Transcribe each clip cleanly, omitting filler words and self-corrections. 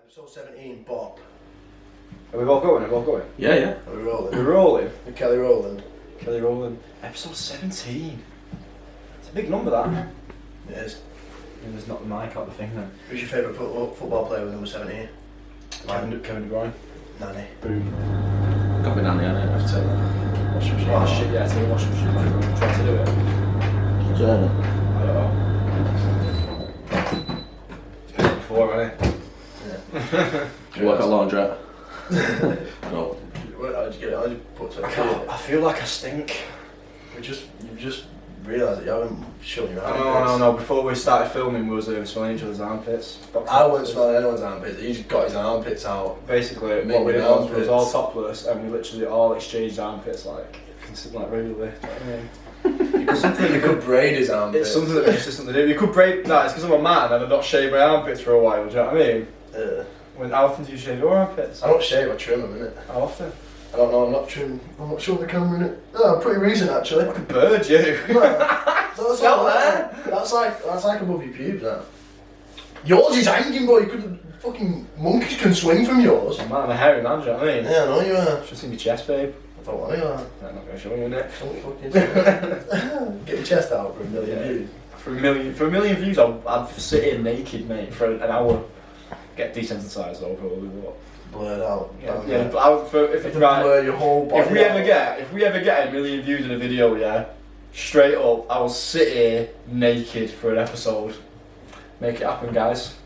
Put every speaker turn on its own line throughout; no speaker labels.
Episode 17, Bob.
Are we all going? Are we all going?
Yeah, yeah.
Are we rolling?
We're rolling.
With Kelly Rowland.
Kelly Rowland. Episode 17. It's a big number, that.
It is.
And there's not the mic out the thing then.
Who's your favourite football player with number 17?
Kevin De Bruyne.
Nani.
Boom.
Got me down the end.
I've taken washing machine. Oh shit, yeah, take a washing machine. Try to do it.
Journey.
I don't know. It's been before, hasn't it?
You work at laundrette? No.
How did you get it? How did you put it?
I feel like I stink.
You just realised that you haven't shown your armpits.
No. Before we started filming, we was smelling each other's armpits.
I wasn't smelling anyone's armpits. He just got his armpits out.
Basically,
Making
what we did was we was
armpits.
all topless and we literally all exchanged armpits like regularly. Do you know what I mean?
You could braid his armpits.
It's something that we just something to do. You could break that. It's because I'm a man and I've not shaved my armpits for a while. Do you know what I mean? How often do you shave your armpits?
I don't shave, I trim them, innit?
How often?
I don't know, I'm not showing the camera, innit? Oh, pretty recent actually.
Like a bird, you.
That's like above your pubes, that. Yours is hanging, boy. You could fucking monkeys can swing from yours.
Man, I'm a hairy man. Do you know what I mean?
Yeah, I know you are.
Should see my chest, babe.
I don't want you are.
I'm not going to show you, innit?
Don't fucking get your chest out for a million views.
For a million views, I'd sit here naked, mate, for an hour. Get desensitised though, probably what.
Blurred out.
Yeah, but
Blur your whole body.
If we ever get a million views in a video, yeah, straight up, I will sit here naked for an episode. Make it happen, guys.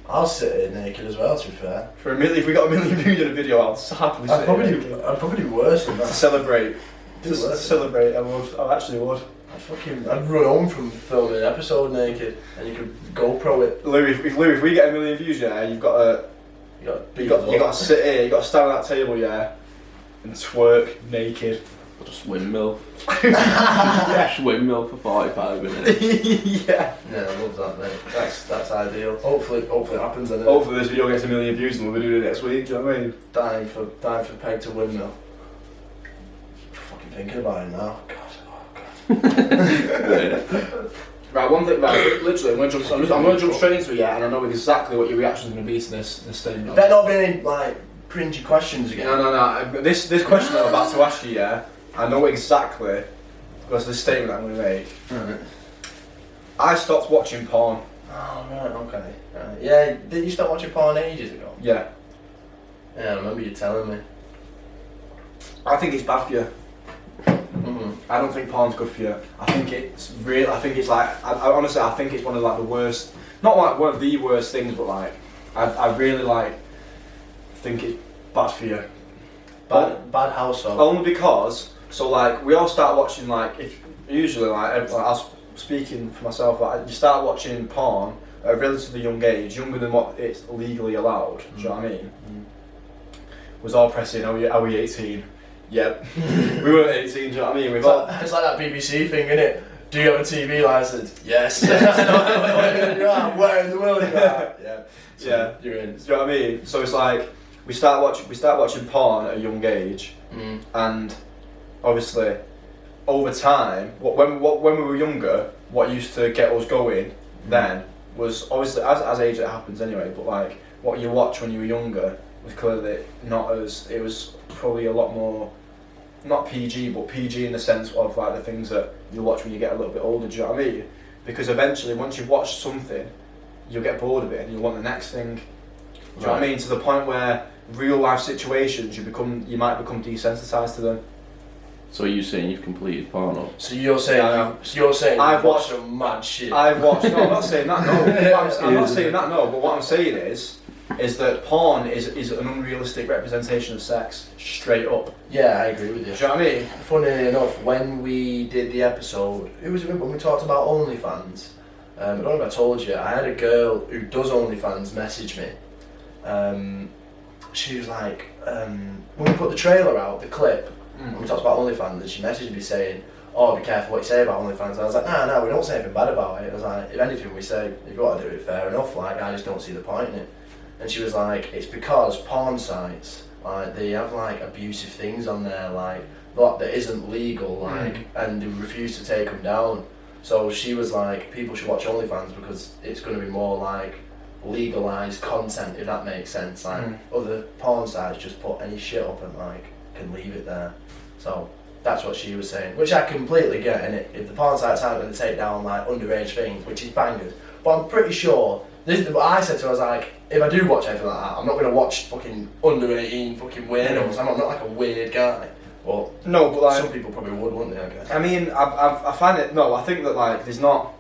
I'll sit here naked as well, to be fair.
If we got a million views in a video, I'll happily sit here naked.
I'd probably do worse than
To
that.
celebrate.
Do
To
worse.
celebrate, I would. I actually would.
I'd run home from filming an episode naked, and you could GoPro it.
Louis, if we get a million views, yeah, you've got to. You got to sit here. You got to stand at that table, yeah, and twerk naked.
Just windmill.
Yeah.
Just windmill for 45 minutes.
Yeah.
Yeah, I love that, mate. That's ideal. Hopefully it happens. Then.
Hopefully this video gets a million views and we'll be doing it next week. Do you know what I mean?
Dying for Peg to windmill. Fucking thinking about it now. God.
Right, one thing. Right, literally, I'm going to jump straight into it, yeah, and I know exactly what your reaction is going to be to this statement.
Better not be any like cringy questions again.
No. This question that I'm about to ask you, yeah, I know exactly. Because the statement I'm going to make.
Right.
I stopped watching porn.
Oh right, okay. Right. Yeah, did you start watching porn ages ago?
Yeah.
Yeah, I remember you telling me.
I think it's bad for you.
Mm-hmm.
I don't think porn's good for you. I think it's real. I think it's like. I honestly, I think it's one of like the worst. Not like one of the worst things, but like, I really like. Think it's bad for you.
Bad household.
Only because, so like, we all start watching like, if usually like, I was speaking for myself, like, you start watching porn at a relatively young age, younger than what it's legally allowed. Do you know what I mean? Was all pressing. Are we 18? Yep. We weren't 18, do you know what I mean?
It's like that BBC thing, innit? Do you have a TV licence? Yes. Where in the world are you at? Yeah. So
Yeah.
You're in.
Do you know what I mean? So it's like we start watching porn at a young age, and obviously over time, when we were younger, what used to get us going then was obviously as age it happens anyway. But like what you watch when you were younger was clearly not as, it was probably a lot more. Not PG, but PG in the sense of like the things that you watch when you get a little bit older. Do you know what I mean? Because eventually, once you've watched something, you'll get bored of it and you want the next thing. Do you know what I mean? To the point where real life situations, you might become desensitized to them.
So are you saying you've completed porno?
So you're saying
I've watched
some mad shit.
I've watched. No, I'm not saying that. No, I'm not saying that. No, but what I'm saying is that porn is an unrealistic representation of sex, straight up.
Yeah, I agree with you.
Do you know what I mean?
Funny enough, when we did the episode, it was when we talked about OnlyFans. I don't know if I told you, I had a girl who does OnlyFans message me. She was like, when we put the trailer out, the clip, when we talked about OnlyFans, and she messaged me saying, "Oh, be careful what you say about OnlyFans." And I was like, no, we don't say anything bad about it. I was like, if anything we say, if you want to do it, fair enough. Like, I just don't see the point in it. And she was like, it's because porn sites, like, they have like abusive things on there, like that isn't legal, like, and they refuse to take them down. So she was like, people should watch OnlyFans because it's going to be more like legalised content, if that makes sense. Like other porn sites just put any shit up and like can leave it there. So that's what she was saying, which I completely get. And if the porn sites aren't going to take down like underage things, which is bangers, but I'm pretty sure. This is what I said to her. I was like, if I do watch anything like that, I'm not going to watch fucking under 18 fucking weirdos. I'm not like a weird guy. But
no, but like
some people probably would, wouldn't they? I guess.
I mean, I find it. No, I think that like there's not.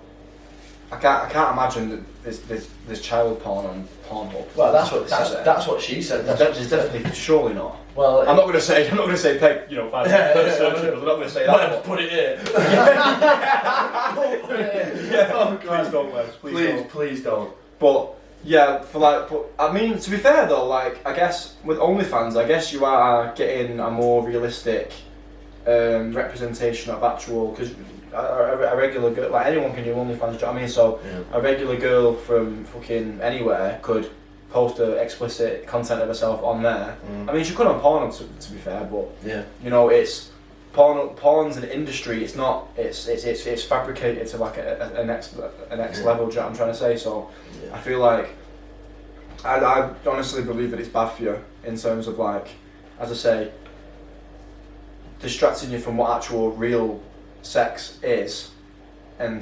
I can't imagine that there's child porn on Pornhub.
Well, that's what she said.
There's definitely surely not.
Well,
I'm not going to say pay 5 first search. I'm not going to say that.
Put it here.
Oh, please don't, Wes.
Please don't.
But yeah, but I mean, to be fair though, like I guess with OnlyFans, I guess you are getting a more realistic representation of actual, because a regular girl, like anyone can do OnlyFans. Do you know what I mean? So a regular girl from fucking anywhere could post explicit content of herself on there. I mean, she could on porn, to be fair, but you know, it's porn's an industry. It's not. It's fabricated to like a next level. Do you know what I'm trying to say? So I feel like I honestly believe that it's bad for you in terms of like, as I say, distracting you from what actual real sex is, and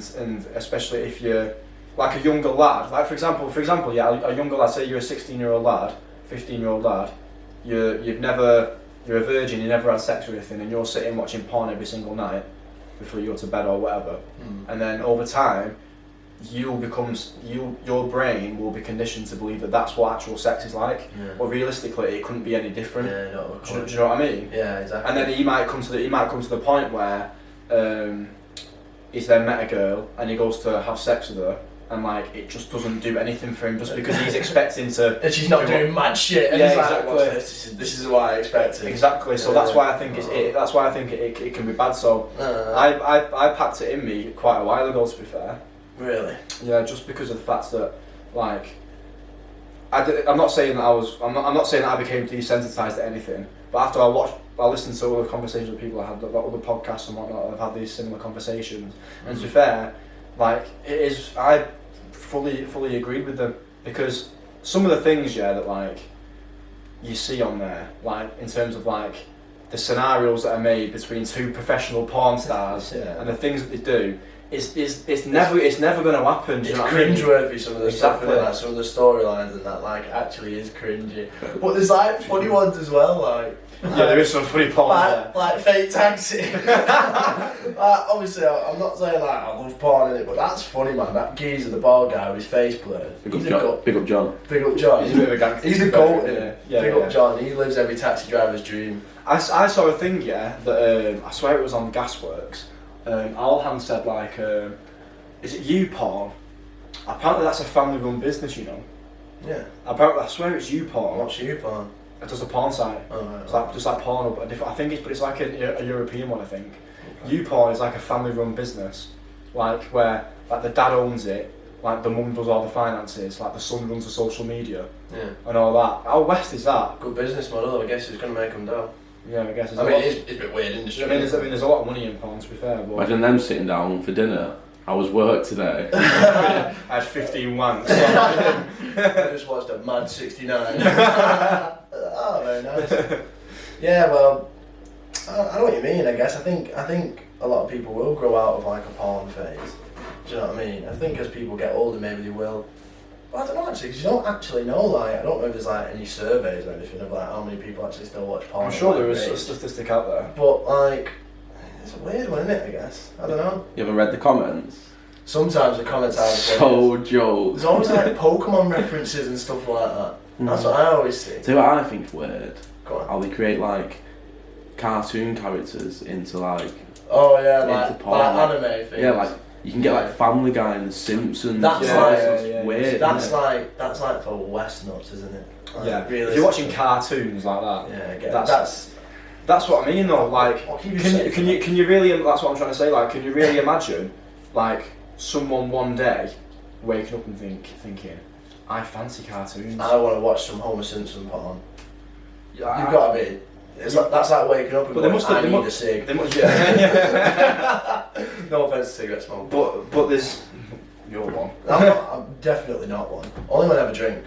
especially if you're like a younger lad. Like for example, a younger lad. Say you're a 16-year-old lad, 15-year-old lad. You're a virgin, you never had sex or anything, and you're sitting watching porn every single night before you go to bed or whatever. And then over time, your brain will be conditioned to believe that that's what actual sex is like. But realistically, it couldn't be any different. Do you know what I mean?
Yeah, exactly.
And then he might come to the point where he's then met a girl and he goes to have sex with her. And like it just doesn't do anything for him just because he's expecting to.
And she's not doing mad shit. And
yeah,
he's like,
exactly.
What's this is what I expected.
Exactly. So that's why I think that's why I think it can be bad. So I packed it in me quite a while ago. To be fair.
Really?
Yeah, just because of the fact that like I'm not saying that I became desensitized to anything. But after I listened to all the conversations with people I had, like other podcasts and whatnot, I've had these similar conversations. And to be fair, like I fully agreed with them, because some of the things that like you see on there, like in terms of like the scenarios that are made between two professional porn stars and the things that they do, it's never going to happen.
It's
cringeworthy.
Some of the stuff, like some of the storylines and that like actually is cringy. But there's like funny ones as well, like.
Yeah, there is some funny porn there.
Like fake taxi. Obviously, I'm not saying like I love porn in it, but that's funny, man. That geezer, the bald guy with his face blurred.
Big up John.
Big up John.
He's a bit of a gangster.
He's the goat. Big up John. He lives every taxi driver's dream.
I saw a thing, that I swear it was on Gasworks. Alhan said like, is it YouPorn? Apparently that's a family-run business, you know.
Yeah.
Apparently, I swear it's YouPorn.
What's YouPorn?
It does a porn site.
Oh, right,
it's like just like porn, but I think it's like a European one. I think. Okay. YouPorn is like a family-run business, like where like the dad owns it, like the mum does all the finances, like the son runs the social media, and all that. How West is that?
Good business model. I guess it's gonna make them dough.
Yeah, I guess.
It's a bit weird industry.
I mean, there's a lot of money in porn, to be fair. But
imagine them sitting down for dinner. I was work today.
I had 15 wanks.
I just watched a Mad 69. Oh, very nice. Yeah, well, I know what you mean. I guess I think a lot of people will grow out of like a porn phase. Do you know what I mean? I think as people get older, maybe they will. But I don't know actually, because you don't actually know. Like, I don't know if there's like any surveys or anything of like how many people actually still watch porn.
I'm sure there is a statistic out there.
But like, it's a weird one, isn't it? I guess. I don't know.
You haven't read the comments?
Sometimes the comments are
so jokes.
There's always like Pokemon references and stuff like that. That's what I always see.
So what I think's weird,
go on.
How they create like cartoon characters into like
like anime things.
Yeah, like you can get like Family Guy and The Simpsons.
That's
weird.
That's like for West nuts, isn't it? Like,
if you're watching cartoons like that, that's what I mean though. Like, can you really? That's what I'm trying to say. Like, can you really imagine, like, someone one day waking up and thinking, I fancy cartoons.
I want to watch some Homer Simpson porn. You've got to be. That's like waking up and going, I need a cig.
Yeah.
No offence to cigarette smoke.
But there's You're one.
I'm definitely not one. Only when I have a drink.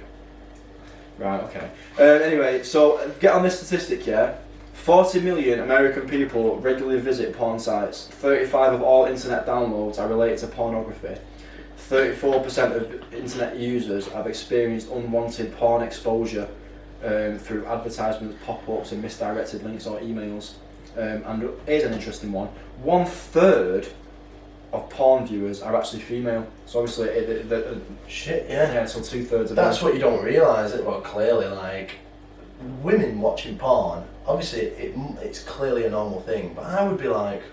Right, okay. Anyway, so get on this statistic, yeah? 40 million American people regularly visit porn sites. 35 of all internet downloads are related to pornography. 34% of internet users have experienced unwanted porn exposure through advertisements, pop-ups and misdirected links or emails. And here's an interesting one. 1/3 of porn viewers are actually female. So obviously,
Shit, yeah.
yeah, so 2/3 of
That's
them.
what you don't realise. Well, clearly, like women watching porn. Obviously, it's clearly a normal thing. But I would be like,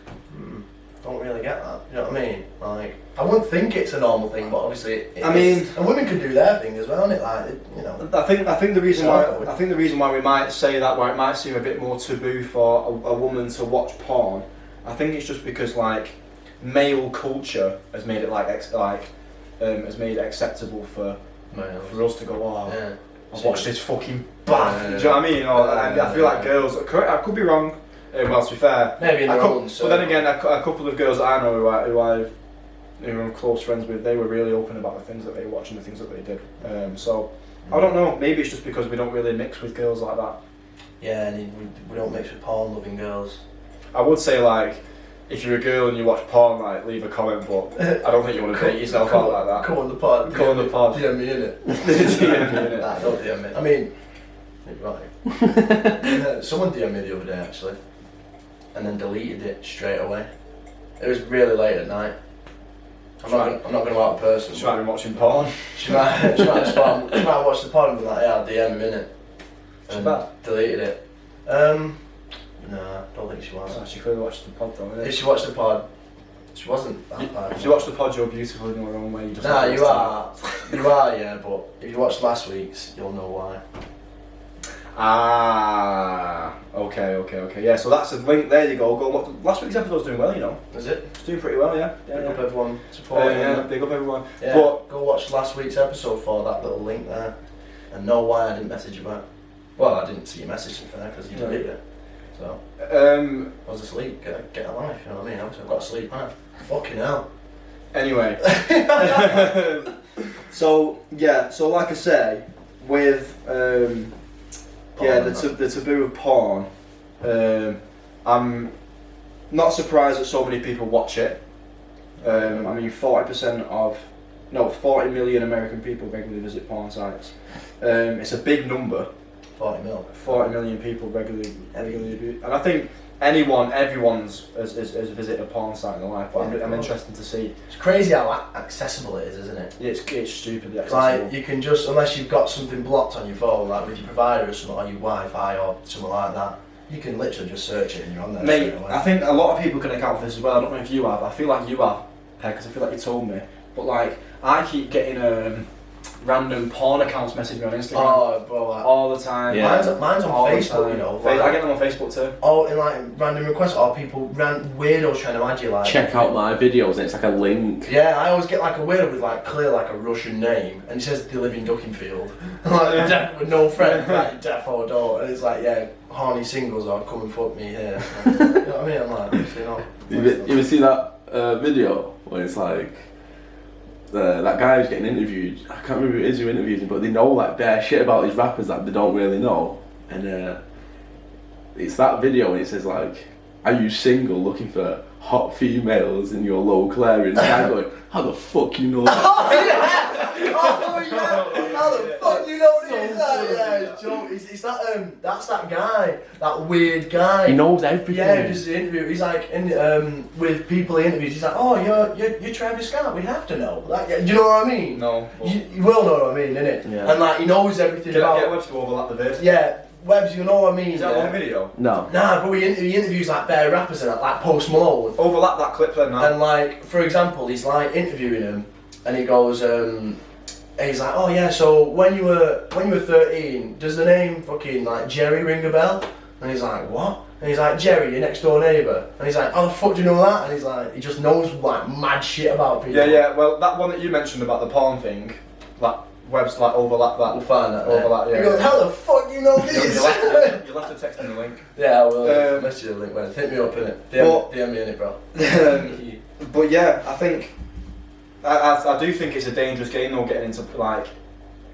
don't really get that. You know what I mean? Like, I wouldn't think it's a normal thing, but obviously, it
I
is.
mean-
and women can do their thing as well, innit? Like, you know.
I think the reason why we might say that, why it might seem a bit more taboo for a woman to watch porn, I think it's just because like male culture has made it has made it acceptable for us to go, oh,
Yeah.
I've watched this fucking bath.
Yeah.
Do you know what I mean? And I feel like girls, I could be wrong. Well, to be fair,
Maybe in
I
their
could,
own
but then again, a couple of girls that I know who I'm close friends with, they were really open about the things that they watch and the things that they did. So I don't know. Maybe it's just because we don't really mix with girls like that.
Yeah, and we don't mix with porn-loving girls.
I would say like, if you're a girl and you watch porn, like leave a comment, but I don't think you want to date yourself out like that.
Come on the pod.
Come on the pod.
DM me in it.
DM me, innit?
Nah, don't DM me. I mean, you're right. Someone DM'd me the other day actually, and then deleted it straight away. It was really late at night. I'm not going to out a person.
She might be watching porn.
She might watch the pod and be like, yeah, I'll DM him in it.
She's bad.
Deleted it. No, don't think she was.
Oh, she clearly watched the pod though,
If
innit?
she watched the pod, she wasn't that bad.
If you watch the pod, you're beautiful in your own way. You just
Nah,
like
you
this
are. You are, yeah, but if you watched last week's, you'll know why.
Ah, okay. Yeah, so that's a link. There you go. Last week's episode's doing well, you know.
Is it?
It's doing pretty well, yeah.
Big up everyone supporting.
Yeah, big up everyone.
Yeah,
But
go watch last week's episode for that little link there, and know why I didn't message you back. Well, I didn't see your message to be fair because you deleted it. So I was asleep. Get a life, you know what I mean? Obviously, I've got to sleep, man. Fucking hell.
Anyway, so like I say, with the taboo of porn, I'm not surprised that so many people watch it. I mean, 40 million American people regularly visit porn sites. It's a big number.
40 mil.
40 million people regularly do, and I think everyone's has visited a porn site in their life. But I'm interested to see.
It's crazy how accessible it is, isn't it?
It's stupidly accessible.
Like, you can just, unless you've got something blocked on your phone, like with your provider or something, or your Wi-Fi or something like that, you can literally just search it and you're on there
Mate,
straight away.
I think a lot of people can account for this as well. I don't know if you have. I feel like you have, because I feel like you told me. But like, I keep getting random porn accounts messaging me on Instagram
Oh, bro, like,
all the time.
Yeah.
mine's on
All the
Facebook,
time.
you know.
I get them on Facebook too.
Oh, in like random requests, or people weirdos trying to add you like.
Check out my videos and it's like a link.
Yeah, I always get like a weirdo with like clear like a Russian name, and he says they live in Duckingfield. Like with no friends, like deaf or don't, and it's like horny singles or come and fuck me here. You know what I mean? I'm like, you know.
You ever see that video where it's like that guy who's getting interviewed? I can't remember who it is who interviews him, but they know like bare shit about these rappers that they don't really know, and it's that video and it says like, "Are you single, looking for hot females in your local area?" And the guy going, "How the fuck you know that?"
Oh yeah! How the fuck you know this? Yeah, Joe, it's that that's that guy, that weird guy.
He knows everything.
Yeah, just the interview. He's like, with people he interviews, he's like, "Oh, you're Travis Scott. We have to know." Like, do you know what I mean?
No.
You will know what I mean, innit?
Yeah.
And like, he knows everything about.
Get Webs to overlap the vid.
Yeah, Webbs, you know what I mean?
Is that
yeah.
one video?
No.
Nah, but he interviews like bare rappers and that, like Post Malone.
Overlap that clip then now.
And like, for example, he's like interviewing him, and he goes, he's like, "Oh yeah, so when you were 13, does the name fucking like Jerry ring a bell?" And he's like, "What?" And he's like, "Jerry, your next door neighbour." And he's like, "How the fuck do you know that?" And he's like, he just knows like mad shit about people.
Yeah. Well, that one that you mentioned about the porn thing, like Webs like overlap that.
We'll find that.
Overlap,
He
yeah.
goes, "How the fuck do you know this?"
You'll have to text me the link.
Yeah, I will. Message you the link, man. Hit me up in it. DM me in it, bro.
But yeah, I think I do think it's a dangerous game though, getting into like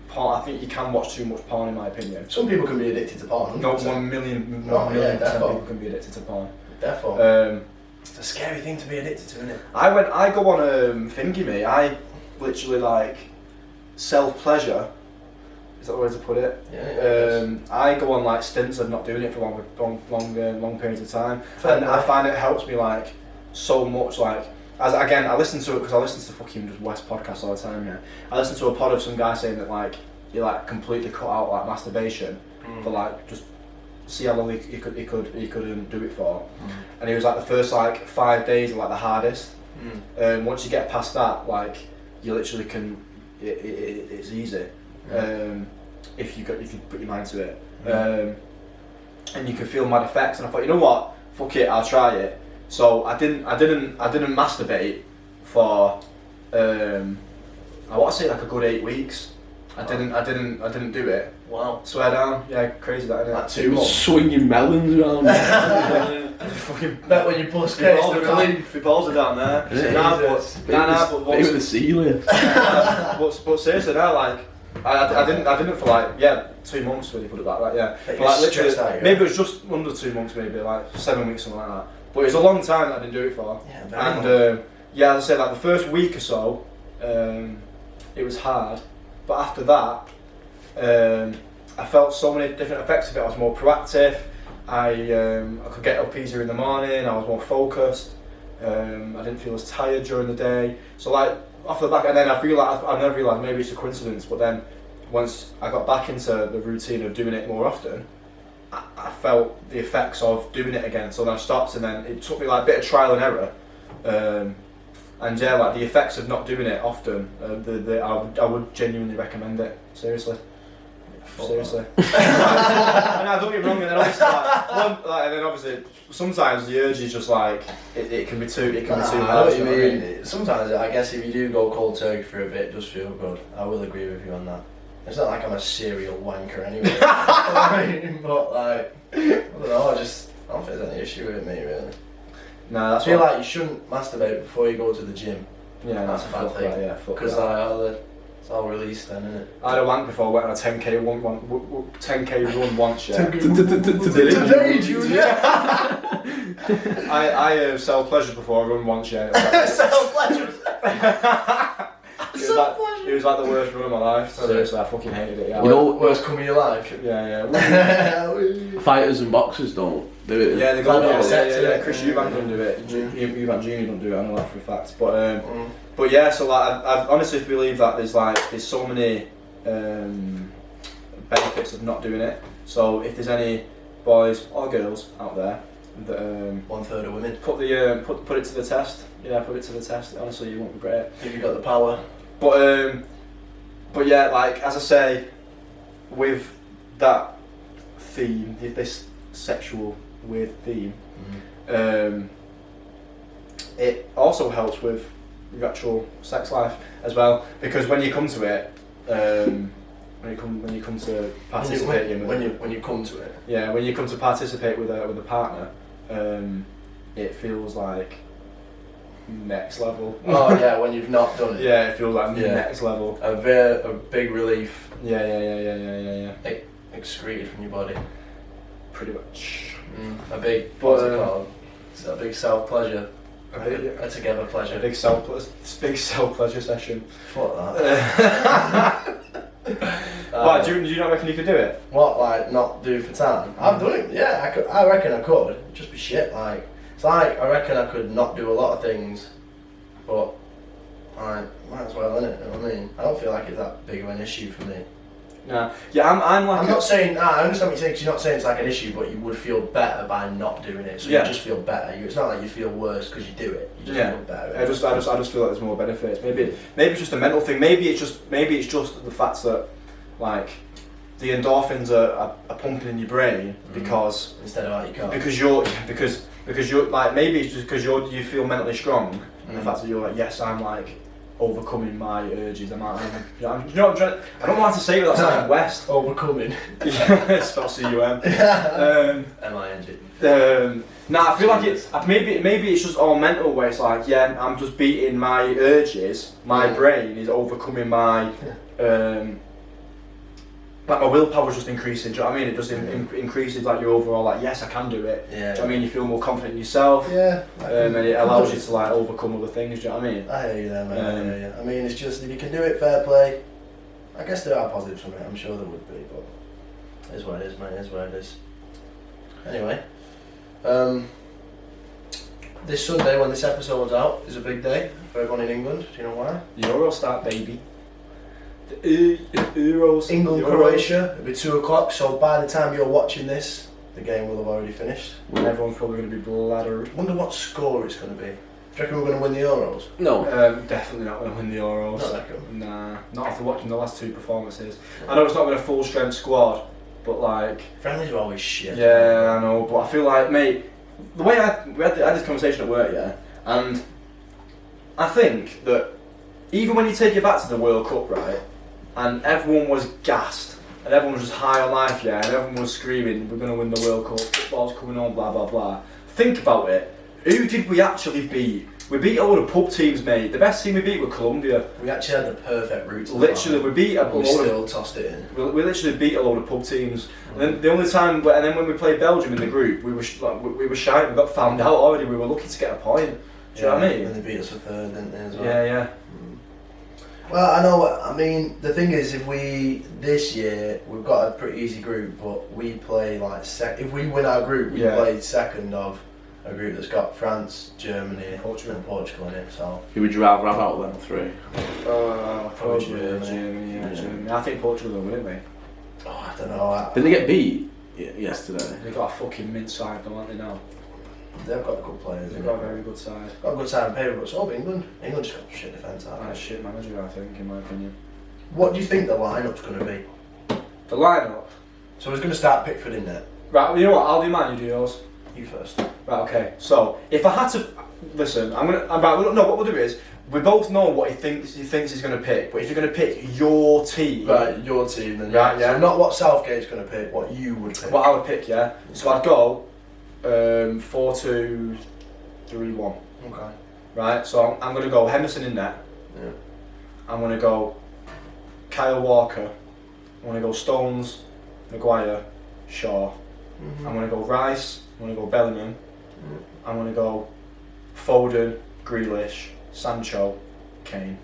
porn. I think you can watch too much porn, in my opinion.
Some people can be addicted to porn.
No,
100%.
1 million,
Oh,
1 million
yeah,
percent
defo.
people can be addicted to porn.
Therefore, it's a scary thing to be addicted to, isn't it?
I go on thingy, mate. I literally like self-pleasure. Is that the way to put it?
Yeah.
I go on like stints of not doing it for long periods of time,
Fair
and I
enough.
find it helps me like so much. Like, as again, I listen to it because I listen to fucking just West podcasts all the time. Yeah, I listen to a pod of some guy saying that like you like completely cut out like masturbation for like just see how long he could do it for, and he was like the first like 5 days are like the hardest. Once you get past that, like you literally can, it's easy. If you put your mind to it, and you can feel mad effects. And I thought, you know what, fuck it, I'll try it. So I didn't masturbate for I want to say like a good 8 weeks. I didn't do it.
Wow.
Swear down, yeah, crazy that,
Like
innit?
2 months.
Swinging melons around.
Fucking
Bet when you bust
my
case
balls
the
are down.
relief.
My balls are down there.
Yeah.
Nah,
Jesus.
but
Bit
what's-
with the ceiling.
but seriously now, like I didn't for like 2 months when you put it like that, yeah.
Like,
For, like
you're
literally,
stressed out,
maybe it was just under 2 months, maybe like 7 weeks, something like that. But it was a long time that I didn't do it for.
Yeah, very
And yeah, as I said, like the first week or so, it was hard. But after that, I felt so many different effects of it. I was more proactive. I could get up easier in the morning. I was more focused. I didn't feel as tired during the day. So like off the back, and then I never realised maybe it's a coincidence. But then once I got back into the routine of doing it more often, I felt the effects of doing it again. So then I stopped, and then it took me like a bit of trial and error. And yeah, like the effects of not doing it often, I would genuinely recommend it. Seriously. Seriously. And I don't get me wrong, and then obviously, and then obviously, sometimes the urge is just like it can be too. It can be too
I know
hard.
what you
know what I mean?
mean. Sometimes I guess if you do go cold turkey for a bit, it does feel good. I will agree with you on that. It's not like I'm a serial wanker anyway. I mean, but like, I don't know. I don't think there's any issue with me really.
Nah,
I
that's
feel
what,
like you shouldn't masturbate before you go to the gym.
yeah,
that's a bad
fuck
thing.
that, yeah, fuck
Because
that.
it's all released then, isn't it?
I had a wank before. I went on a 10k run once. Yeah.
Today,
Junior.
I self pleasure before I run once. Yeah.
Self-pleasure.
It was like the worst run of my life. Seriously, I fucking hated it. Yeah.
You know,
Worst come of your life.
Yeah.
fighters and boxers don't do it.
Yeah, they go.
Like,
Yeah. Chris Eubank don't do it. Eubank Jr. don't do it. I know that for a fact. But yeah, so like I honestly believe that there's so many benefits of not doing it. So if there's any boys or girls out there that
1/3 of women.
put it to the test, put it to the test. Honestly, you won't regret it.
If you've got the power.
But yeah, like as I say, with that theme, this sexual weird theme, it also helps with your actual sex life as well, because when you come to it, when you come to participate
when you come to it.
yeah, when you come to participate with a partner, it feels like next level.
Oh yeah, when you've not done it.
Yeah, it feels like
Yeah.
next level.
A big relief
Yeah.
excreted from your body.
Pretty much.
A big,
But,
what's it called? It's a big self-pleasure. A together
A
pleasure.
big self pleasure session.
Fuck that.
Why, do you not reckon you could do it?
What, like, not do for time? I've done it, yeah, I reckon I could. It'd just be shit, like. It's like, I reckon I could not do a lot of things, but I might as well, innit? You know what I mean? I don't feel like it's that big of an issue for me.
Nah. Yeah, I'm like.
I'm not saying, I understand what you're saying, because you're not saying it's like an issue, but you would feel better by not doing it. So
Yeah.
you just feel better. It's not like you feel worse because you do it. You just
Yeah.
feel better.
I just feel like there's more benefits. Maybe it's just a mental thing. Maybe it's just the fact that like the endorphins are pumping in your brain because
Instead of like you can't.
because you're like, maybe it's just because you feel mentally strong, and the fact that you're like, yes, I'm like overcoming my urges. You know what I'm trying. I don't know how to say it without saying West.
Overcoming.
Yeah, spell C-U-M.
M-I-N-G.
Nah, I feel like it's maybe it's just all mental, where it's like, yeah, I'm just beating my urges. My brain is overcoming my like my willpower's just increasing. Do you know what I mean? It just increases like your overall like, yes, I can do it.
Yeah.
Do you know what I mean? You feel more confident in yourself.
Yeah.
And it allows you to like overcome other things. Do you know what I mean?
I hear you there, mate. I hear you. I mean, it's just if you can do it, fair play. I guess there are positives from it. I'm sure there would be, but it is what it is, mate. It is what it is. Anyway, this Sunday when this episode's out is a big day for everyone in England. Do you know why?
Euro start, baby. The Euros.
England,
Euros.
Croatia. It'll be 2 o'clock. So by the time you're watching this, the game will have already finished.
And everyone's probably going to be bladdered.
Wonder what score it's going to be. Do you reckon we're going to win the Euros?
No.
Definitely not going to win the Euros.
Not reckon.
Nah, not after watching the last 2 performances. I know it's not been a full strength squad, but like.
Friendlies are always shit.
Yeah, I know, but I feel like, mate, the way we had this conversation at work, yeah, and I think that even when you take it back to the World Cup, right, and everyone was gassed, and everyone was just high on life, yeah, and everyone was screaming, we're going to win the World Cup, football's coming on, blah, blah, blah. Think about it. Who did we actually beat? We beat all the pub teams, mate. The best team we beat was Colombia.
We actually had the perfect route to the
Literally,
final.
we beat a
We
load
still
of,
tossed it in.
we literally beat a load of pub teams. And then the only time, and then when we played Belgium in the group, we were we were shy. We got found out already. We were lucky to get a point. Do you know what I mean?
And they beat us for third, didn't they, as well?
Yeah, yeah.
Well, I know. I mean, the thing is, if we this year we've got a pretty easy group, but we play like if we win our group, we play second of a group that's got France, Germany, and Portugal in it. So
Who would you rather have out of them 3?
Probably
Germany.
Germany.
Yeah.
Germany. I think Portugal will win, mate.
Oh, I don't know.
Didn't they get beat yesterday?
They've got a fucking mint side, don't they now?
They've got good players.
They've got a very good side.
Got a good side on paper, but so have England. England just got shit defence.
And a shit manager, I think, in my opinion.
What do you think the lineup's going to be?
The lineup.
So we're going to start Pickford in there.
Right, well, you know what? I'll do mine. You do yours.
You first.
Right, okay. So if I had to listen, what we'll do is we both know what he thinks he's going to pick. But if you're going to pick your team,
Right, your team then.
Right, yeah.
So not what Southgate's going to pick. What you would pick.
what I would pick, yeah. So I'd go 4-2-3-1.
Okay.
Right. So I'm going to go Henderson in net.
Yeah.
I'm going to go Kyle Walker. I'm going to go Stones, Maguire, Shaw. I'm going to go Rice. I'm going to go Bellingham. I'm going to go Foden, Grealish, Sancho, Kane.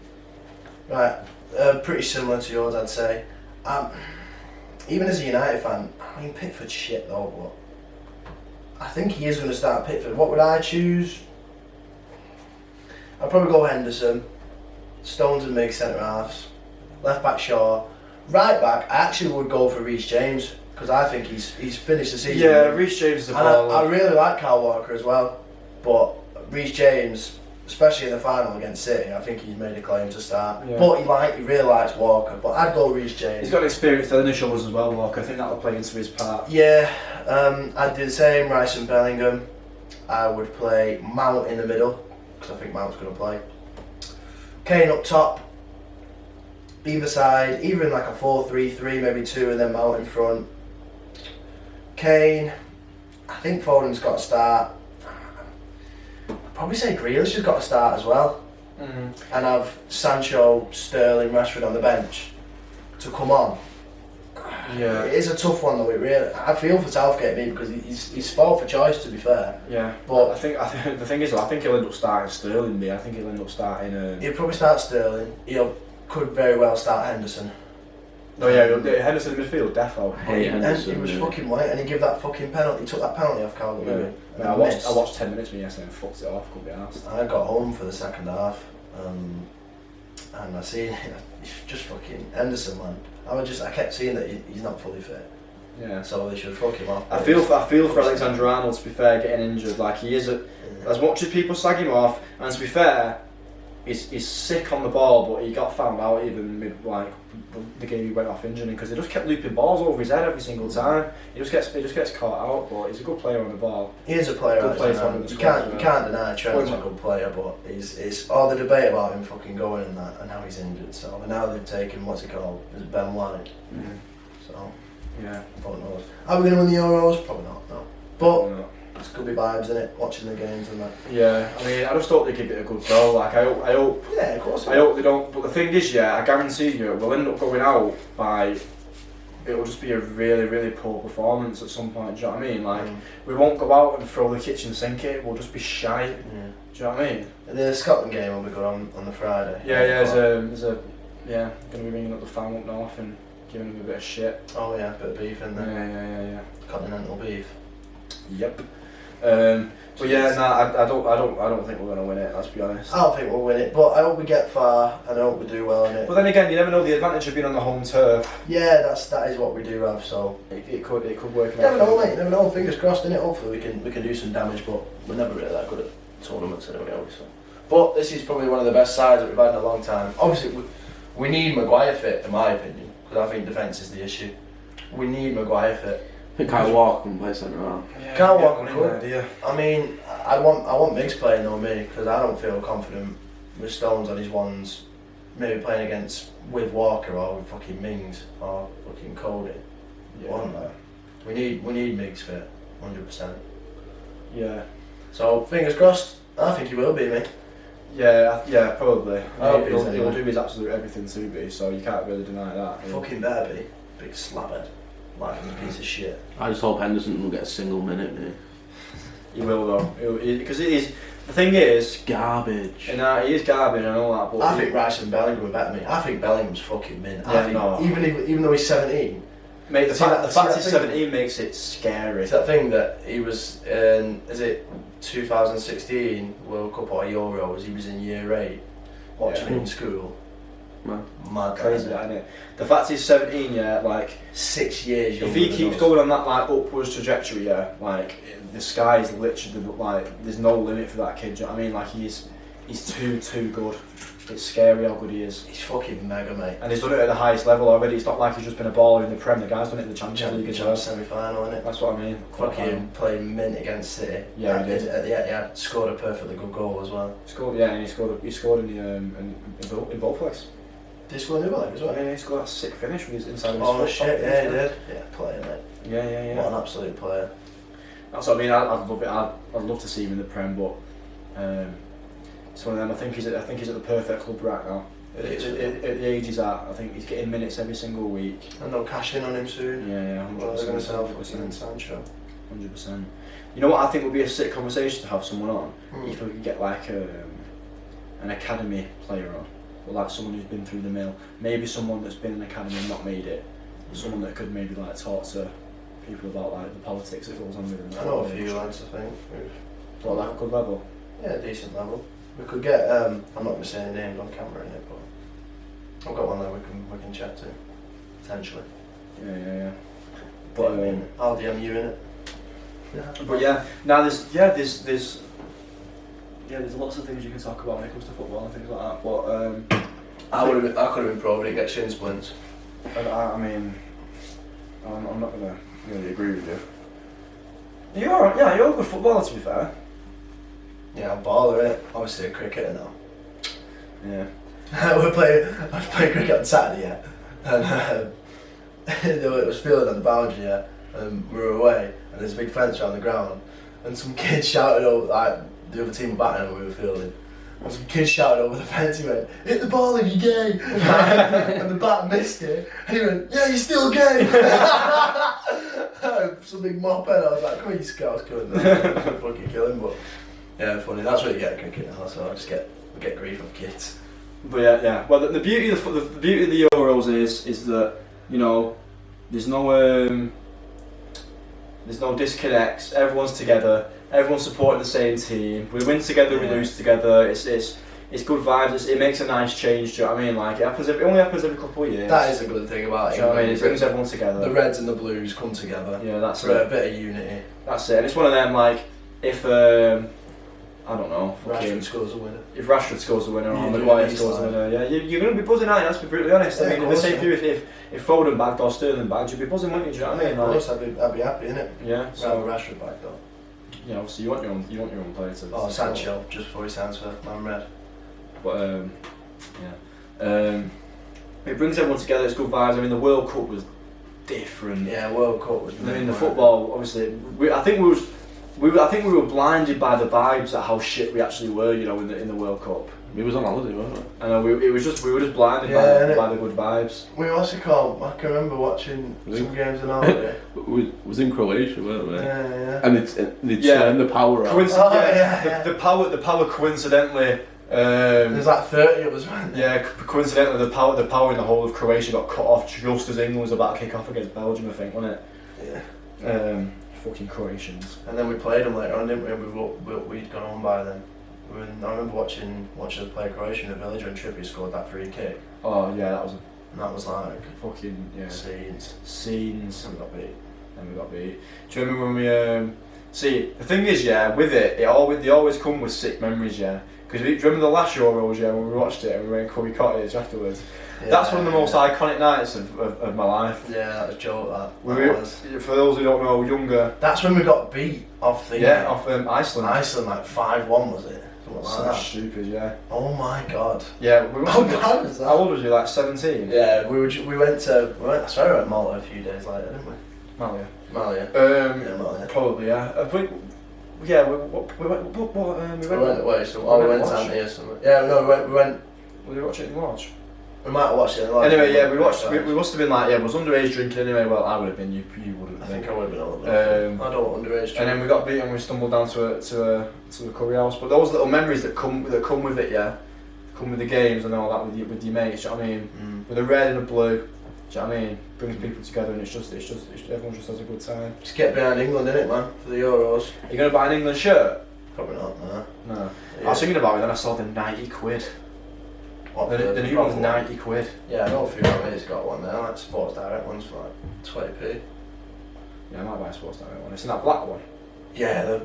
Right, pretty similar to yours, I'd say. Even as a United fan, I mean Pickford's shit though, but I think he is going to start Pickford. What would I choose? I'd probably go Henderson, Stones and Mig centre halves, left back Shaw, right back. I actually would go for Reece James because I think he's finished the season.
Yeah, Reece James is a
And
baller.
I really like Kyle Walker as well, but Reece James, especially in the final against City, I think he's made a claim to start.
Yeah.
But he really likes Walker. But I'd go Reece James.
He's got experience on the shoulders as well, Walker. I think that'll play into his part.
Yeah, I'd do the same. Rice and Bellingham. I would play Mount in the middle because I think Mount's going to play. Kane up top. Either side, either in like a 4-3-3, maybe 2, and then Mount in front. Kane. I think Foden's got to start. I'd probably say Grealish has got to start as well. And have Sancho, Sterling, Rashford on the bench to come on.
Yeah.
It is a tough one though. I feel for Southgate me because he's spoiled for choice, to be fair.
Yeah.
But
I think the thing is, I think he'll end up starting Sterling. I think he'll end up starting.
he'll probably start Sterling. Could very well start Henderson.
Oh yeah, Henderson in midfield, defo.
Hey,
And
Henderson,
he was
yeah.
fucking white, and he gave that fucking penalty. He took that penalty off Calvert Lewin.
Yeah, I watched 10 minutes of it yesterday and fucked it off. Couldn't be arsed.
I got home for the second half, and I seen just fucking Henderson, man. I kept seeing that he's not fully fit,
Yeah.
so they should fuck him off.
I feel for Alexander Arnold, to be fair, getting injured. Like he is as much as people slag him off, and to be fair, he's sick on the ball, but he got found out even the game he went off injured because he just kept looping balls over his head every single time. He just gets caught out, but he's a good player on the ball.
He is a player.
Good player
actually,
for him.
you can't deny Trent's a good player, but it's all the debate about him fucking going and that, and how he's injured. So and now they've taken what's it called? Is it Ben White?
Mm-hmm.
So
yeah,
God knows. Are we going to win the Euros? Probably not. No, but
no.
it's could be vibes in it, watching the games and that.
Yeah, I mean, I just hope they give it a good go. Like, I hope.
Yeah, of course.
I hope they don't. But the thing is, yeah, I guarantee you, we'll end up going out by. It'll just be a really, really poor performance at some point. Do you know what I mean? Like, we won't go out and throw the kitchen sink at it. We'll just be shy.
Yeah.
Do you know what I mean?
And the Scotland game will be good on the Friday.
Yeah, there's a gonna be ringing up the fan up north and giving them a bit of shit.
Oh yeah, bit of beef in there.
Yeah.
Continental beef.
Yep. But yeah, I don't think we're gonna win it. Let's be honest.
I don't think we'll win it, but I hope we get far and I hope we do well in it.
But then again, you never know the advantage of being on the home turf.
Yeah, that is what we do have. So
It could work.
never know, mate. Never know. Fingers crossed in it. Hopefully we can do some damage, but we're never really that good at tournaments anyway, obviously. But this is probably one of the best sides that we've had in a long time. Obviously, we need Maguire fit, in my opinion, because I think defence is the issue. We need Maguire fit.
I think Kyle Walker can play centre half.
Yeah,
Can't
get
walk
one in
good.
there, yeah.
I mean, I want Miggs playing though, me, because I don't feel confident with Stones on his ones, maybe playing with Walker or with fucking Mings or fucking Cody. One there. We need Miggs fit, 100%.
Yeah.
So fingers crossed. I think he will be, mate.
Yeah, probably.
I hope he is
He'll
anyway.
do his absolute everything to be, so you can't really deny that. Yeah.
Fucking better be. Big slabhead. Like a piece of shit.
I just hope Henderson will get a single minute, mate.
He will though, because it is. The thing is,
Garbage.
and he is garbage. I know that, but
I think Rice and Bellingham are better, mate. I think Bellingham's fucking mint. I
Yeah,
think
no.
even though he's 17,
mate, the
See
fact
that
he's
thing?
17 makes it scary.
it's that thing that he was in, is it 2016 World Cup or Euros, he was in year 8, watching
Yeah.
him in school.
Man.
Mad
Crazy,
that,
that, isn't it? The fact he's 17, yeah, like
6 years
if
younger
he
than
keeps
us.
going on that like upwards trajectory, yeah, like the sky is literally like there's no limit for that kid. Do you know what I mean? Like he's too good. It's scary how good he is.
He's fucking mega, mate.
And he's done it at the highest level already. It's not like he's just been a baller in the Prem. The guy's done it in the Champions League as well.
Semi-final, innit?
That's what I mean.
Fucking playing mint against City.
Yeah, he did.
At the Etihad, scored a perfectly good goal as well.
Scored, yeah, and he scored in the in both legs.
Did he score a new leg as well?
Yeah, he scored a sick finish with his inside of his
Oh
foot.
shit, yeah, he did. Yeah, player, mate.
Yeah.
What an absolute player.
That's what I mean. I'd love it. I'd love to see him in the Prem, but it's one of them. I think he's at the perfect club right now. At the age he's at, I think he's getting minutes every single week.
And they'll cash in on him soon.
Yeah,
Well, they're going to sell
100%.
fucking Sancho.
100%. You know what I think would be a sick conversation to have someone on?
Mm.
If we could get like an academy player on, or like someone who's been through the mill. Maybe someone that's been in an academy and not made it. Someone that could maybe like talk to people about like the politics that goes on with them.
I know a few lads, I think.
What, like a good level?
Yeah, decent level. We could get, I'm not going to say any names on camera in it, but I've got one that we can chat to, potentially.
Yeah.
But I mean, I'll DM you in it. Yeah.
But yeah, now there's lots of things you can talk about when it comes to football and things like that. But
I could have been pro, but it gets shin splints.
I mean, I'm not gonna really agree with you. You're a good footballer, to be fair.
Yeah, I'm baller, innit? Obviously a cricketer now.
Yeah.
I was playing cricket on Saturday, yeah, and it was fielded on the boundary, yeah, and we were away, and there's a big fence around the ground, and some kid shouted over, like, the other team were batting and we were fielding, and some kid shouted over the fence, he went, "Hit the ball if you're gay," and the bat missed it, and he went, "Yeah, you're still gay." Some big mop head, I was like, "Come on, you scouts, come on," fucking kill him, but yeah, funny, that's what you get at cricket now, so I just get grief of kids.
But yeah. Well, the beauty of the beauty of the Euros is that, you know, there's no disconnects. Everyone's together. Everyone's supporting the same team. We win together. We lose together. It's good vibes. It makes a nice change. Do you know what I mean? Like it only happens every couple of years.
That is a good thing about it.
Do you know what I mean? It brings everyone together.
The Reds and the Blues come together.
Yeah, that's
for
it.
a bit of unity.
That's it. And it's one of them, like, if I don't know. Fucking,
Rashford scores a winner.
if Rashford scores the winner or
Yeah,
Maguire
he's
scores the
like-
winner, yeah, you're going to be buzzing out. Let's be brutally honest.
Yeah,
I mean,
of
in the
course,
same
yeah.
period, if Foden bagged or Sterling bagged, you'd be buzzing, wouldn't you? Do you know what I mean?
Of
Like,
course, I'd be happy, innit?
yeah.
So
So
Rashford back though.
yeah, obviously you want your own player to.
Oh, Sancho, just before he signs for Man Red.
But it brings everyone together. It's good vibes. I mean, the World Cup was different.
Yeah, World Cup was.
I mean, the football, obviously, I think we were blinded by the vibes at how shit we actually were, you know, in the World Cup.
We was on holiday, weren't we?
I know we were just blinded
Yeah,
by the good vibes.
We also called. I can remember watching some games in holiday.
We was in Croatia, weren't we?
Yeah.
And it's
Yeah.
turned the power on.
The power coincidentally.
There's like 30 of us, weren't there?
Yeah, coincidentally, the power in the whole of Croatia got cut off just as England was about to kick off against Belgium, I think, wasn't it?
Yeah.
Fucking Croatians.
And then we played them later on, didn't we? We'd gone on by then. I remember watching us play Croatia in the village when Trippier scored that free kick.
Oh yeah, that was
And that was like
fucking
scenes.
scenes.
And we got beat.
And we got beat. Do you remember when we see the thing is with it they always come with sick memories, yeah. Because do you remember the last Euros, yeah, when we watched it and we went to Covey Cottage afterwards?
Yeah,
That's one of the most iconic nights of my life.
Yeah, that was a joke. That was.
For those who don't know, younger.
That's when we got beat off the.
Yeah, off Iceland.
Iceland, like 5-1 was it? Something like
So
that.
stupid, yeah.
Oh my god.
Yeah, we must
How
have
bad was that?
How old was you? Like 17?
Yeah, we went to. I swear we went to Malta a few days later, didn't we?
Malia.
Malia.
Yeah,
Malia.
probably, yeah. We went. We went
We went to
watch.
Antalya or something. Yeah, no, we went.
Did we watch it in Lodge?
We might have watched it. Like,
Anyway, yeah, we watched. We must have been like, it was underage drinking anyway. Well, I would have been. You wouldn't.
I think I would have been older. I don't want underage.
And then we got beaten. We stumbled down to the curry house. But those little memories that come with it, yeah, come with the games and all that with your mates. Do you know what I mean? With the red and the blue. Do you know what I mean? Brings people together, and it's just everyone just has a good time.
Just get behind England, innit, man, for the Euros.
Are you gonna buy an England shirt?
Probably not, no.
No.
Yeah.
I was thinking about it, then I saw the £90.
What,
The new one's £90.
Yeah, I know a few of my mates got one there, like Sports Direct ones for like 20p.
Yeah, I might buy a Sports Direct one. It's in that black one.
Yeah,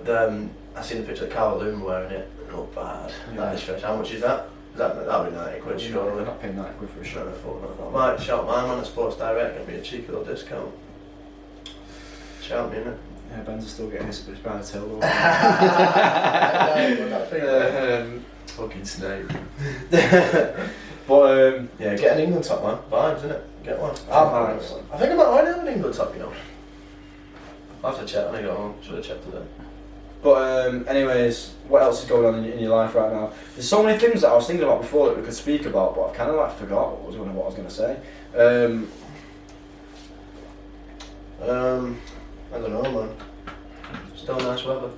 I seen the picture of Calvert-Lewin wearing it. Not bad.
Yeah.
That is fresh. How much is that? That'd be 90 quid,
They're
surely.
not paying £90 for a
Sure,
shirt.
I thought that. Might shout my man at Sports Direct, get me a cheeky little discount. Shout me, innit?
Yeah, Ben's is still getting his behind the tail.
Fucking snake.
But
Yeah, get an England top, man. Vibes, innit? Get one.
Vibes.
I think I might already have an England top, you know. I'll have to check when I go home. Should have checked today.
anyways, what else is going on in your life right now? There's so many things that I was thinking about before that we could speak about, but I've kind of like forgot what I was going to say.
I don't know, man. Still nice weather.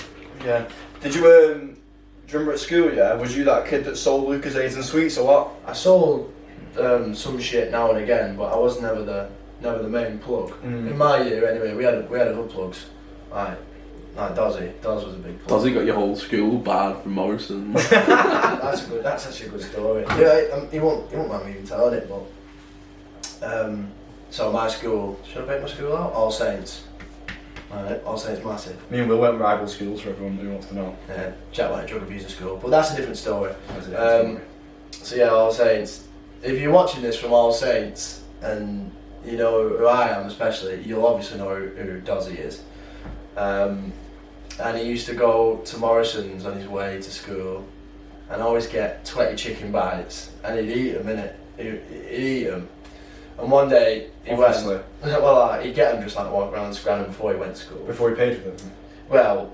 Yeah. Did you do you remember at school? Yeah, was you that kid that sold Lucasades and sweets or what?
I sold some shit now and again, but I was never the main plug. In my year, anyway, we had other plugs, like Dozzy. Doz was a big plug.
Dozzy got your whole school barred from Morrison's.
That's actually a good story. Yeah, he won't mind me even telling it, but so my school, should I break my school out? All Saints. Right, All Saints massive.
Me and Will went rival schools for everyone who wants to know.
Yeah, Jack went to drug abusing school, but that's a different story.
That's a different story.
So yeah, All Saints. If you're watching this from All Saints and you know who I am, especially, you'll obviously know who Dozzy is. And he used to go to Morrison's on his way to school and always get 20 chicken bites, and he'd eat them, innit? He'd eat them. And one day he
Obviously.
went. Well, he'd get them just like walk around Scranton before he went to school.
Before he paid for them.
Well,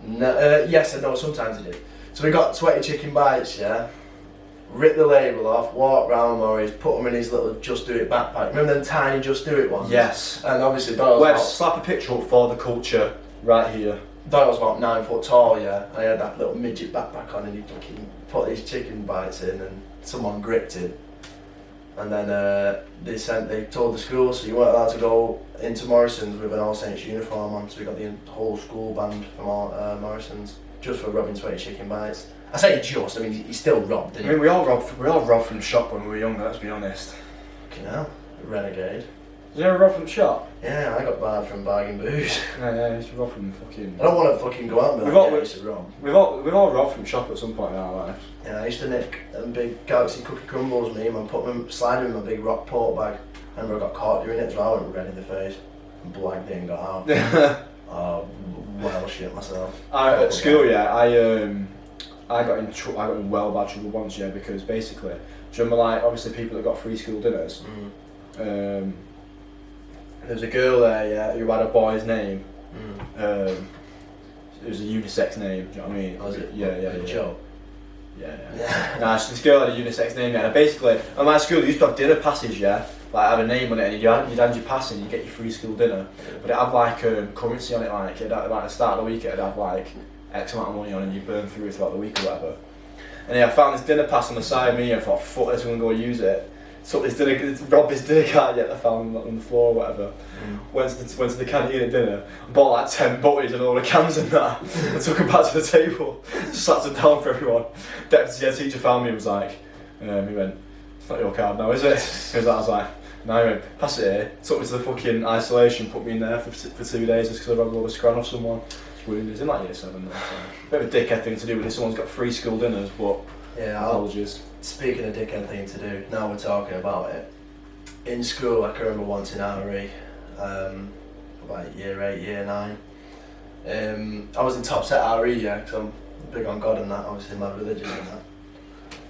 yes and no, sometimes he did. So we got 20 chicken bites, yeah? Ripped the label off, walked round Morris, put them in his little Just Do It backpack. Remember them tiny Just Do It ones?
Yes.
And obviously Doyle's
Web,
about,
slap a picture up for the culture right here.
Doyle's about 9 foot tall, yeah? And he had that little midget backpack on and he fucking put these chicken bites in and someone gripped it. And then they told the school, so you weren't allowed to go into Morrison's with an All Saints uniform on, so we got the whole school banned from Morrison's just for robbing 20 chicken bites. I say just, I mean he still robbed,
I
didn't
mean,
he?
we all robbed from the shop when we were younger. Let's be honest.
Fucking hell, renegade.
You never rob from the shop?
Yeah, I got barred from bagging booze.
Yeah, I used to rob from fucking...
I don't want to fucking go out and be like, I used to rob.
We've all robbed from shop at some point in our lives.
Yeah, I used to nick them big Galaxy cookie crumbles, me, and put them, slide them in my big rock port bag. I remember I got caught doing it as well, and red in the face, and blagged it and got out. Oh, well shit myself.
At school, yeah, I got in well bad trouble once, yeah, because basically, do you remember, like, obviously people that got free school dinners? There was a girl there, yeah, who had a boy's name. It was a unisex name, do you know what I mean?
Was it?
Yeah.
Joe?
Yeah. Nah, so this girl had a unisex name, yeah, and basically, at my school, they used to have dinner passes, yeah, like have a name on it, and you'd hand your pass and you'd get your free school dinner. But it had like currency on it, like, at the start of the week, it'd have like X amount of money on it, and you'd burn through it throughout the week or whatever. And yeah, I found this dinner pass on the side of me, and I thought, fuck this, I'm gonna go use it. So robbed this dinner card, yeah, I found on the floor or whatever. Went to the canteen at dinner, bought like 10 butties and all the cans and that, and took them back to the table, sat them down for everyone. Deputy head teacher found me and was like, he went, it's not your card now, is it? Because I was like, no, he went, pass it here. Took me to the fucking isolation, put me in there for 2 days just because I robbed all the scran off someone. It's wounded, it's in like year 7 though, so. Bit of a dickhead thing to do with it, someone's got free school dinners, but apologies.
Speaking of dickhead thing to do, now we're talking about it. In school, I can remember once in RE, about year 8, year 9. I was in top set RE, yeah, because I'm big on God and that, obviously my religion and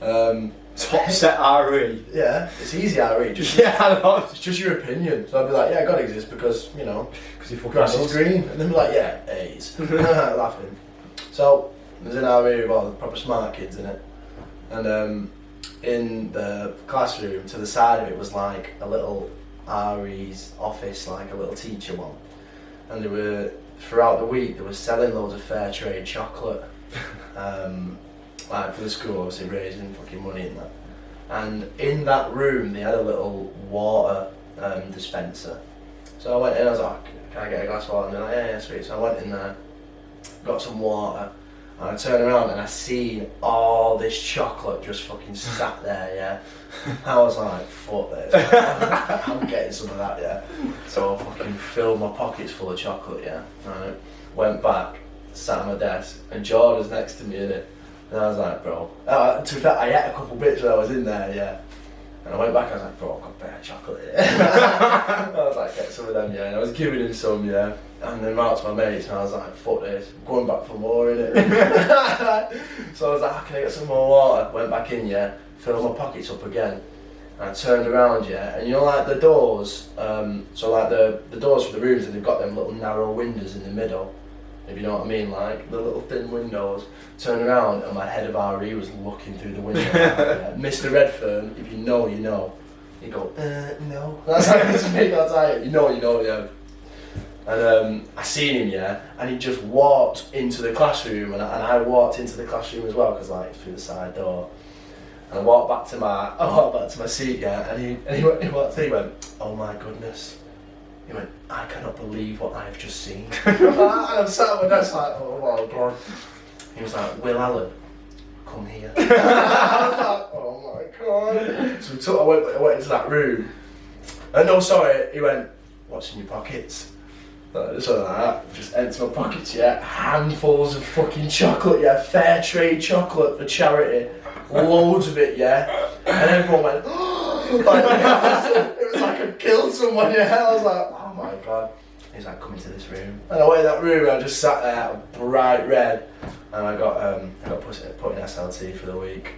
that.
Top set RE?
Yeah, it's easy RE. Just,
yeah, I know.
It's just your opinion. So I'd be like, yeah, God exists because, you know,
because you fucking
grass is green. And then be like, yeah, A's. Laughing. So, there's an RE with all the proper smart kids in it. And in the classroom, to the side of it was like a little RE's office, like a little teacher one. And they were, throughout the week, they were selling loads of fair trade chocolate. Like for the school, obviously raising fucking money in that. And in that room, they had a little water dispenser. So I went in, I was like, can I get a glass of water? And they're like, yeah, sweet. So I went in there, got some water, and I turned around and I seen all this chocolate just fucking sat there, yeah. I was like, fuck this. I'm getting some of that, yeah. So I fucking filled my pockets full of chocolate, yeah. Right. Went back, sat at my desk, and Jordan's next to me, innit? And I was like, bro. To be fair, I ate a couple bits when I was in there, yeah. And I went back, I was like, bro, I've got better chocolate here. I was like, get some of them, yeah. And I was giving him some, yeah. And then out to my mates, and I was like, fuck this, I'm going back for more, innit? So I was like, oh, can I get some more water? Went back in, yeah, filled my pockets up again. And I turned around, yeah, and you know, like the doors, so like the doors for the rooms, and they've got them little narrow windows in the middle, if you know what I mean, like the little thin windows. Turned around, and my head of RE was looking through the window. Yeah. Mr. Redfern, if you know, you know. You go, no. That's how it's me, that's how you know, yeah. And I seen him, yeah, and he just walked into the classroom, and I walked into the classroom as well, because like through the side door. And I walked back to my seat, yeah, and he went, oh my goodness. He went, I cannot believe what I have just seen. And I'm sat at my desk like, oh my God. He was like, Will Allen, come here. I was like, oh my God. So I went into that room. No, sorry, he went, what's in your pockets? Just like that, just empty my pockets, yeah. Handfuls of fucking chocolate, yeah. Fair trade chocolate for charity. Loads of it, yeah. And everyone went, like, it was like I killed someone, yeah. I was like, oh my God. He's like, come into this room. And I went in that room and I just sat there, bright red. And I got put in SLT for the week.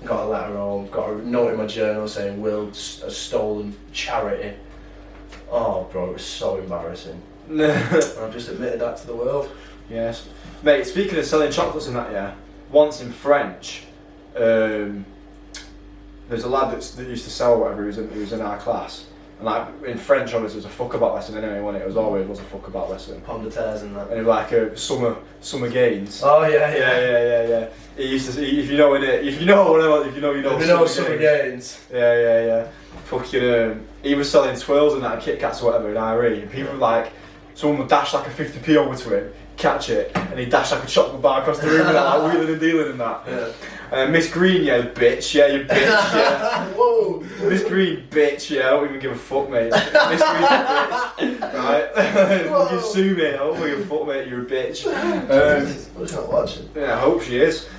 Got a letter home, got a note in my journal saying Will has stolen charity. Oh bro, it was so embarrassing. I've just admitted that to the world.
Yes. Mate, speaking of selling chocolates and that, yeah, once in French, there's a lad that used to sell whatever, he was in our class. And like in French, obviously, it was a fuck about lesson anyway, wasn't it? It always was a fuck about lesson.
Pomme de terres and that.
And it was like summer gains.
Oh yeah.
He used to, if you know
summer gains.
Yeah. Fucking, he was selling twirls and that, and Kit Kats or whatever in RE, and people were like, someone would dash like a 50p over to him, catch it, and he'd dash like a chocolate bar across the room and like wheeling and dealing and that.
Yeah.
Miss Green, yeah, bitch, yeah, you bitch, yeah.
Whoa.
Miss Green, bitch, yeah, I don't even give a fuck, mate. Miss Green's a bitch, right? Fucking sue me, I don't give a fuck, mate, you're a bitch.
Who's not watching?
Yeah, I hope she is.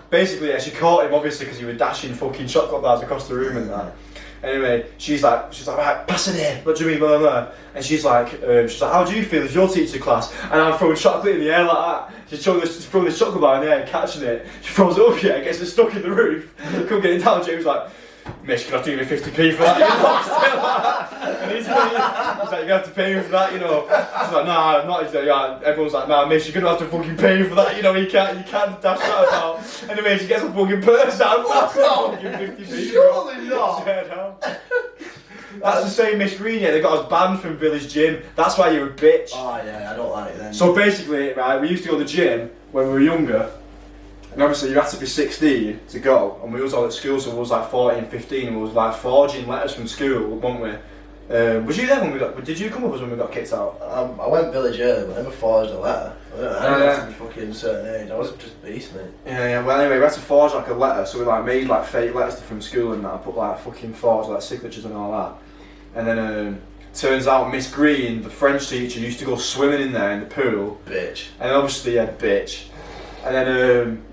Basically, yeah, she caught him obviously because he was dashing fucking chocolate bars across the room and that. Anyway, she's like, right, pass it here. What do you mean, blah, blah, blah. And she's like, how do you feel as your teacher class? And I'm throwing chocolate in the air like that. She's throwing this chocolate bar in the air and catching it. She throws it up, yeah, gets it stuck in the roof. Couldn't get it down. James was like, Miss, you're gonna have to give me 50p for that, you know? And he's like, you're gonna have to pay me for that, you know? She's like, nah, not. He's like, yeah. Everyone's like, nah, Miss, you're gonna have to fucking pay me for that, you know? You can't dash that about. Anyway, she gets a fucking purse out. Fucking 50p.
Surely not.
Yeah, no. That's the same Miss Green, yeah, they got us banned from Village Gym. That's why you're a bitch.
Oh yeah, I don't like it then.
So basically, right, we used to go to the gym when we were younger, and obviously you had to be 16 to go, and we was all at school, so we was like 14, 15, and we was like forging letters from school, weren't we? Was you there when we got, did you come with us when we got kicked out?
I went village early, but I never forged a letter. I didn't have to be fucking a certain age, I was just a beast, mate.
Yeah, well anyway, we had to forge like a letter, so we like made like fake letters from school and that, I put like fucking forged like signatures and all that. And then turns out Miss Green, the French teacher, used to go swimming in there in the pool.
Bitch.
And obviously, yeah, bitch. And then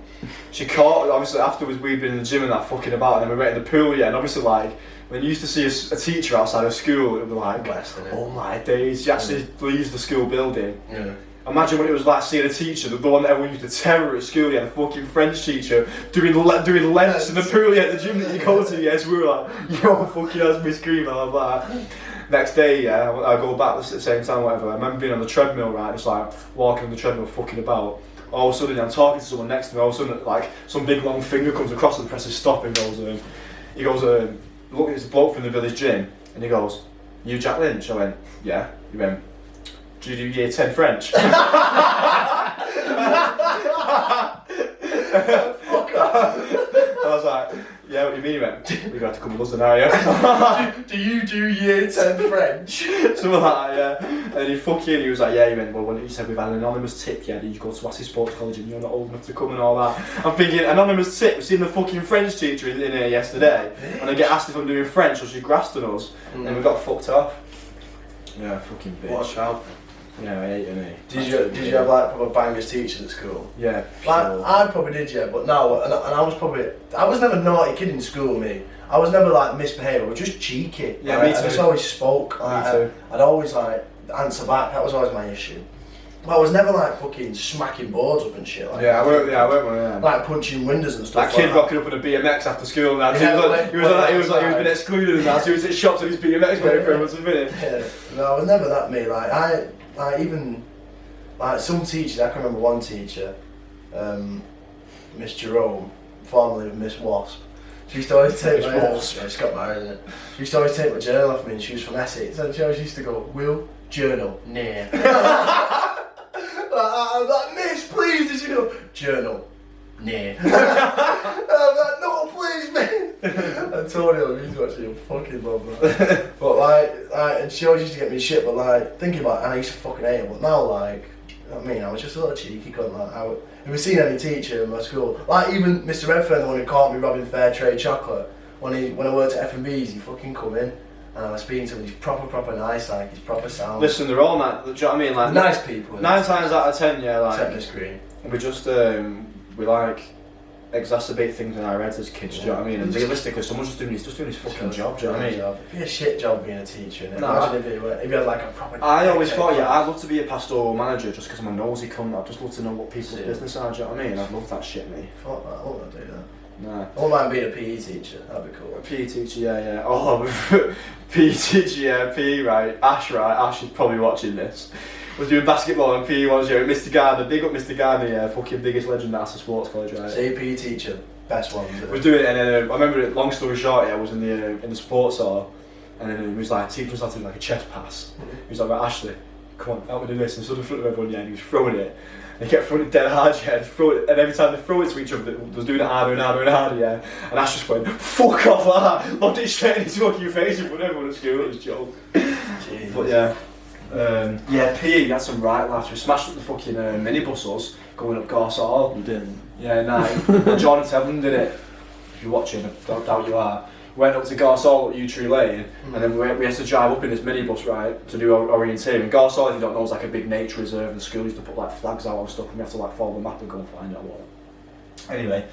she caught, obviously afterwards we'd been in the gym and that fucking about, and then we went in the pool, yeah, and obviously like, when you used to see a teacher outside of school, it would be like,
West,
oh my days, she actually leaves the school building.
Yeah.
Imagine what it was like seeing a teacher, the one that everyone used to terror at school, yeah, the fucking French teacher, doing lengths in the pool, yeah, the gym that you go to, yeah, so we were like, yo, fucking that's Miss Green, blah, blah, blah. Next day, yeah, I go back at the same time, whatever, I remember being on the treadmill, right, it's like, walking on the treadmill, fucking about. All of a sudden, I'm talking to someone next to me, all of a sudden, like, some big long finger comes across and presses stop and goes, look, it's a bloke from the village gym, and he goes, you Jack Lynch? I went, yeah. He went, do you do year 10 French?
Fuck off.
I was like, yeah, what do you mean? He went, you're going to come with us now, yeah?
Do you do year 10 French?
Something like that, yeah. And he was like, yeah, he went, well, when he said we've had an anonymous tip, yeah, that you go to Wassey Sports College and you're not old enough to come and all that. I'm thinking, anonymous tip, we've seen the fucking French teacher in here yesterday, and I get asked if I'm doing French, so she grassed on us, and we got fucked off. Yeah, fucking bitch.
Watch out.
Yeah, I hate me.
Did you have like proper bangers teachers at school?
Yeah.
Like,
sure.
I probably did, yeah, but no, and I was never a naughty kid in school, me. I was never like misbehaved, I was just cheeky.
Yeah,
right?
me too.
I just always spoke.
Me
Like,
too.
I'd always like answer back, that was always my issue. But I was never like fucking smacking boards up and shit. Like,
Yeah, I weren't one of them.
like punching windows and stuff.
That kid
like
rocking up on a BMX after school and that.
Yeah,
He was been excluded and that, so he was at shops and his BMX ready for everyone to finish.
Yeah. No, I was never that, me. Like even like some teachers, I can remember one teacher, Miss Jerome, formerly of Miss Wasp. She used to always take my
Wasp.
yeah, she got married, isn't it? She used to always take my journal off me, and she was from Essex, and she always used to go, Will, journal, near. I was like, Miss, please, and she go, journal, near. I was like, no, please, man. And Tony, I used to actually fucking love that. But like, and she always used to get me shit, but like, thinking about it, and I used to fucking hate it, but now like, I mean, I was just a little cheeky cunt, like, if we seen any teacher in my school, like even Mr. Redfern, the one who caught me robbing fair trade chocolate, when I worked at F&B's, he fucking come in, and I was speaking to him, he's proper nice, like, he's proper sound.
Listen, they're all nice, do you know what I mean? Like,
nice people.
9 times out of 10, yeah, like,
Except Miss Green.
we just, we like, exacerbate things in our heads as kids, do you know what I mean? And realistically, someone's just doing his fucking job, do you know what I mean?
It'd be a shit job being a teacher, innit?
No,
Imagine if you had like a proper...
I always thought, yeah, I'd love to be a pastoral manager just because I'm a nosy cunt. I'd just love to know what people's business are, do you know what I mean? I'd love that shit, me.
Fuck that, I wouldn't want to do that.
Nah.
I wouldn't mind being a PE teacher, that'd be cool.
A PE teacher, yeah. Oh, PE teacher, yeah, PE, right. Ash is probably watching this. Was doing basketball and PE once, yeah, Mr. Gardner, big up Mr. Gardner, yeah, fucking biggest legend at Astor Sports College, right.
So your PE teacher, best one.
Was doing it, and then I remember it, long story short, yeah, I was in the sports hall, and then he was like, teaching us how to do like a chest pass. He was like, right, Ashley, come on, help me do this, and stood in front of everyone, yeah, and he was throwing it. And he kept throwing it dead hard, yeah, and every time they throw it to each other, they was doing it harder and harder and harder, yeah. And Ash just went, fuck off like that, lobbed it straight in his fucking face in front of everyone at school, it was a joke.
Jesus.
But yeah. Yeah, PE, we had some right laughs. We smashed up the fucking minibuses going up Gorsall.
You didn't.
Yeah, nah. Jordan Tevlin did it. If you're watching, I don't doubt you are. Went up to Gorsall at U-Tree Lane, and then we had to drive up in this minibus, right, to do orienteering. And Gorsall, if you don't know, is like a big nature reserve, and the school used to put like flags out and stuff, and we have to like follow the map and go and find out what. Anyway,